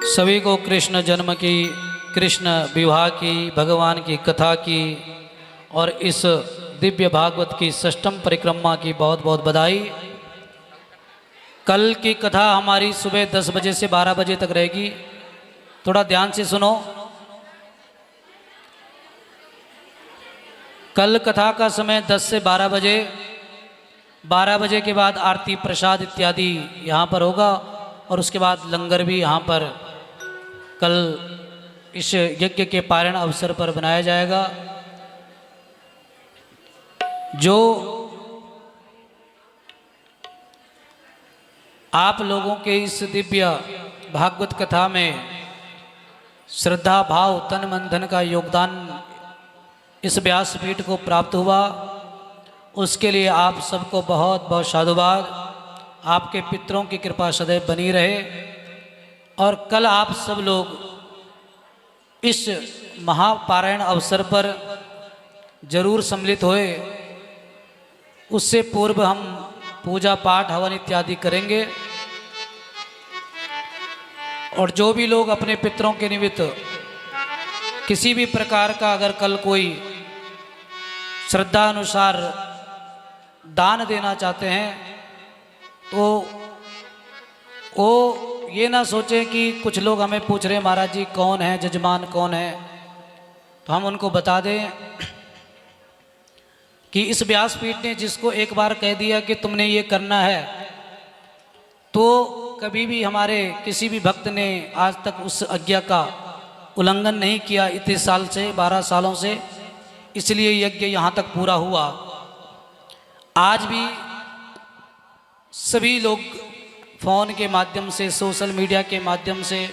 सभी को कृष्ण जन्म की, कृष्ण विवाह की, भगवान की कथा की और इस दिव्य भागवत की षष्ठम परिक्रमा की बहुत बहुत बधाई। कल की कथा हमारी सुबह 10 बजे से 12 बजे तक रहेगी, थोड़ा ध्यान से सुनो। कल कथा का समय 10 से 12 बजे, 12 बजे के बाद आरती प्रसाद इत्यादि यहाँ पर होगा और उसके बाद लंगर भी यहाँ पर कल इस यज्ञ के पारण अवसर पर बनाया जाएगा। जो आप लोगों के इस दिव्य भागवत कथा में श्रद्धा भाव तन मन धन का योगदान इस व्यासपीठ को प्राप्त हुआ, उसके लिए आप सबको बहुत बहुत साधुवाद। आपके पितरों की कृपा सदैव बनी रहे और कल आप सब लोग इस महापारायण अवसर पर जरूर सम्मिलित होए। उससे पूर्व हम पूजा पाठ हवन इत्यादि करेंगे और जो भी लोग अपने पितरों के निमित्त किसी भी प्रकार का अगर कल कोई श्रद्धा अनुसार दान देना चाहते हैं तो वो ये ना सोचें कि कुछ लोग हमें पूछ रहे महाराज जी कौन है, जजमान कौन है, तो हम उनको बता दें कि इस व्यासपीठ ने जिसको एक बार कह दिया कि तुमने ये करना है, तो कभी भी हमारे किसी भी भक्त ने आज तक उस आज्ञा का उल्लंघन नहीं किया इतने साल से, 12 सालों से। इसलिए यज्ञ यहाँ तक पूरा हुआ। आज भी सभी लोग फ़ोन के माध्यम से, सोशल मीडिया के माध्यम से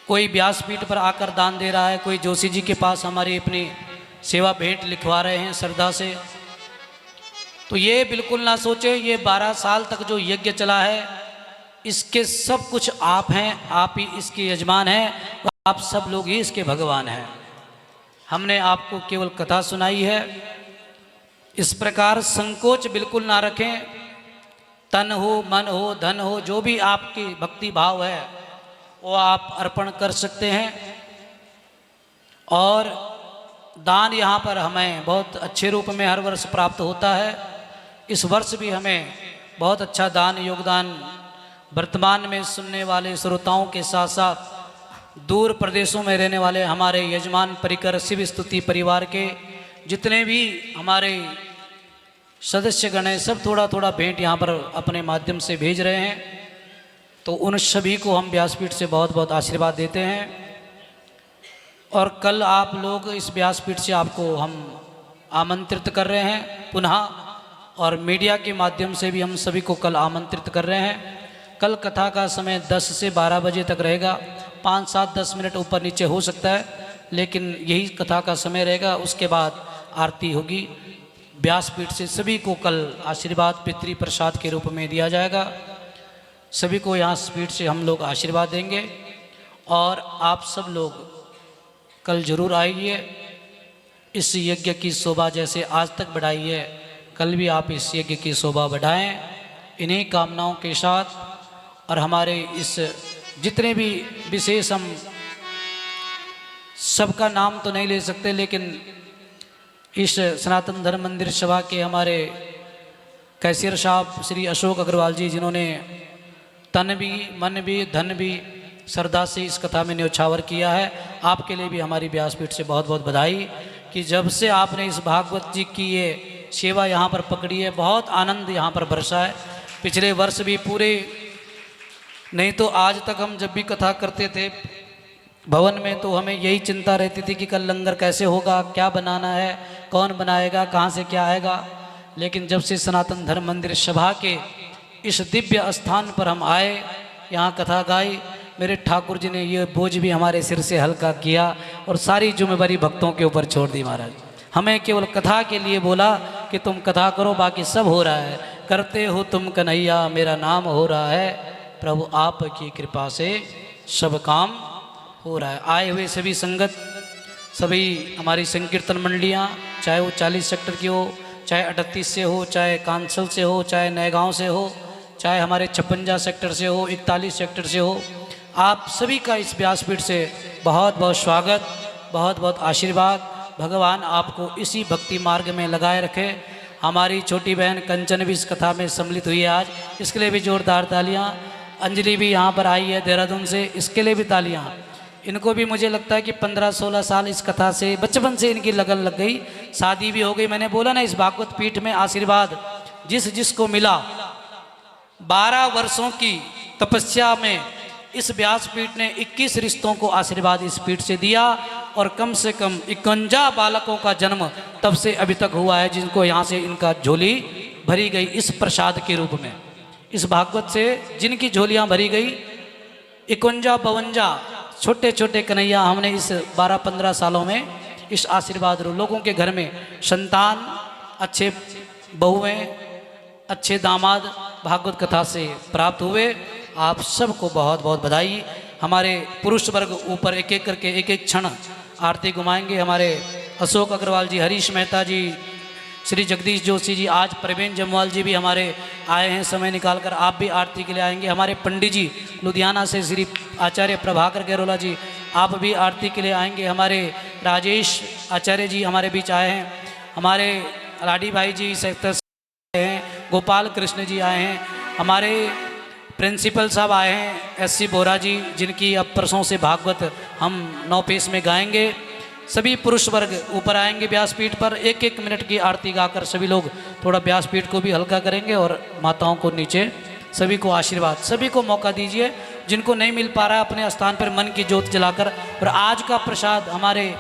कोई व्यासपीठ पर आकर दान दे रहा है, कोई जोशी जी के पास हमारी अपनी सेवा भेंट लिखवा रहे हैं श्रद्धा से। तो ये बिल्कुल ना सोचे, ये 12 साल तक जो यज्ञ चला है इसके सब कुछ आप हैं, आप ही इसके यजमान हैं, आप सब लोग ही इसके भगवान हैं। हमने आपको केवल कथा सुनाई है। इस प्रकार संकोच बिल्कुल ना रखें। तन हो, मन हो, धन हो, जो भी आपकी भक्ति भाव है वो आप अर्पण कर सकते हैं। और दान यहाँ पर हमें बहुत अच्छे रूप में हर वर्ष प्राप्त होता है। इस वर्ष भी हमें बहुत अच्छा दान योगदान वर्तमान में सुनने वाले श्रोताओं के साथ साथ दूर प्रदेशों में रहने वाले हमारे यजमान परिकर शिव स्तुति परिवार के जितने भी हमारे सदस्यगण हैं, सब थोड़ा थोड़ा भेंट यहाँ पर अपने माध्यम से भेज रहे हैं। तो उन सभी को हम व्यासपीठ से बहुत बहुत आशीर्वाद देते हैं। और कल आप लोग इस व्यासपीठ से आपको हम आमंत्रित कर रहे हैं पुनः, और मीडिया के माध्यम से भी हम सभी को कल आमंत्रित कर रहे हैं। कल कथा का समय 10 से 12 बजे तक रहेगा। 5, 7, 10 मिनट ऊपर नीचे हो सकता है, लेकिन यही कथा का समय रहेगा। उसके बाद आरती होगी। व्यासपीठ से सभी को कल आशीर्वाद पितृ प्रसाद के रूप में दिया जाएगा। सभी को यहाँ पीठ से हम लोग आशीर्वाद देंगे और आप सब लोग कल जरूर आइए। इस यज्ञ की शोभा जैसे आज तक बढ़ाई है, कल भी आप इस यज्ञ की शोभा बढ़ाएं। इन्हीं कामनाओं के साथ और हमारे इस जितने भी विशेष, हम सबका नाम तो नहीं ले सकते, लेकिन इस सनातन धर्म मंदिर सभा के हमारे कैशियर साहब श्री अशोक अग्रवाल जी, जिन्होंने तन भी मन भी धन भी श्रद्धा से इस कथा में न्यौछावर किया है, आपके लिए भी हमारी व्यासपीठ से बहुत बहुत बधाई कि जब से आपने इस भागवत जी की ये सेवा यहाँ पर पकड़ी है, बहुत आनंद यहाँ पर बरसा है। पिछले वर्ष भी पूरे, नहीं तो आज तक हम जब भी कथा करते थे भवन में तो हमें यही चिंता रहती थी कि कल लंगर कैसे होगा, क्या बनाना है, कौन बनाएगा, कहाँ से क्या आएगा। लेकिन जब से सनातन धर्म मंदिर सभा के इस दिव्य स्थान पर हम आए, यहाँ कथा गाई, मेरे ठाकुर जी ने ये बोझ भी हमारे सिर से हल्का किया और सारी जिम्मेवारी भक्तों के ऊपर छोड़ दी। महाराज हमें केवल कथा के लिए बोला कि तुम कथा करो, बाकी सब हो रहा है, करते हो तुम कन्हैया, मेरा नाम हो रहा है, प्रभु आपकी कृपा से सब काम हो रहा है। आए हुए सभी संगत, सभी हमारी संकीर्तन मंडलियाँ, चाहे वो 40 सेक्टर की हो, चाहे 38 से हो, चाहे कांसल से हो, चाहे नए गांव से हो, चाहे हमारे 56 सेक्टर से हो, 41 सेक्टर से हो, आप सभी का इस व्यासपीठ से बहुत बहुत स्वागत, बहुत बहुत आशीर्वाद। भगवान आपको इसी भक्ति मार्ग में लगाए रखे। हमारी छोटी बहन कंचन भी इस कथा में सम्मिलित हुई है आज, इसके लिए भी जोरदार तालियाँ। अंजलि भी यहाँ पर आई है देहरादून से, इसके लिए भी तालियाँ। इनको भी मुझे लगता है कि 15-16 साल इस कथा से, बचपन से इनकी लगन लग गई, शादी भी हो गई। मैंने बोला ना, इस भागवत पीठ में आशीर्वाद जिस जिसको मिला, 12 वर्षों की तपस्या में इस व्यासपीठ ने 21 रिश्तों को आशीर्वाद इस पीठ से दिया और कम से कम 51 बालकों का जन्म तब से अभी तक हुआ है, जिनको यहाँ से इनका झोली भरी गई इस प्रसाद के रूप में। इस भागवत से जिनकी झोलियाँ भरी गई 51-52 छोटे छोटे कन्हैया हमने इस 12-15 सालों में इस आशीर्वाद लोगों के घर में संतान, अच्छे बहुएं, अच्छे दामाद भागवत कथा से प्राप्त हुए। आप सबको बहुत बहुत बधाई। हमारे पुरुष वर्ग ऊपर एक एक करके एक एक क्षण आरती घुमाएंगे। हमारे अशोक अग्रवाल जी, हरीश मेहता जी, श्री जगदीश जोशी जी, आज प्रवीण जमवाल जी भी हमारे आए हैं समय निकालकर। आप भी आरती के लिए आएंगे। हमारे पंडित जी लुधियाना से श्री आचार्य प्रभाकर गैरोला जी, आप भी आरती के लिए आएंगे। हमारे राजेश आचार्य जी हमारे बीच आए हैं। हमारे लाडी भाई जी सेक्टर से हैं। गोपाल कृष्ण जी आए हैं। हमारे प्रिंसिपल साहब आए हैं, एससी बोरा जी, जिनकी अब परसों से भागवत हम 9 पेश में गाएंगे। सभी पुरुष वर्ग ऊपर आएंगे व्यासपीठ पर। 1-1 मिनट की आरती गाकर सभी लोग थोड़ा व्यासपीठ को भी हल्का करेंगे और माताओं को नीचे। सभी को आशीर्वाद, सभी को मौका दीजिए। जिनको नहीं मिल पा रहा है अपने स्थान पर मन की ज्योत जलाकर। और आज का प्रसाद हमारे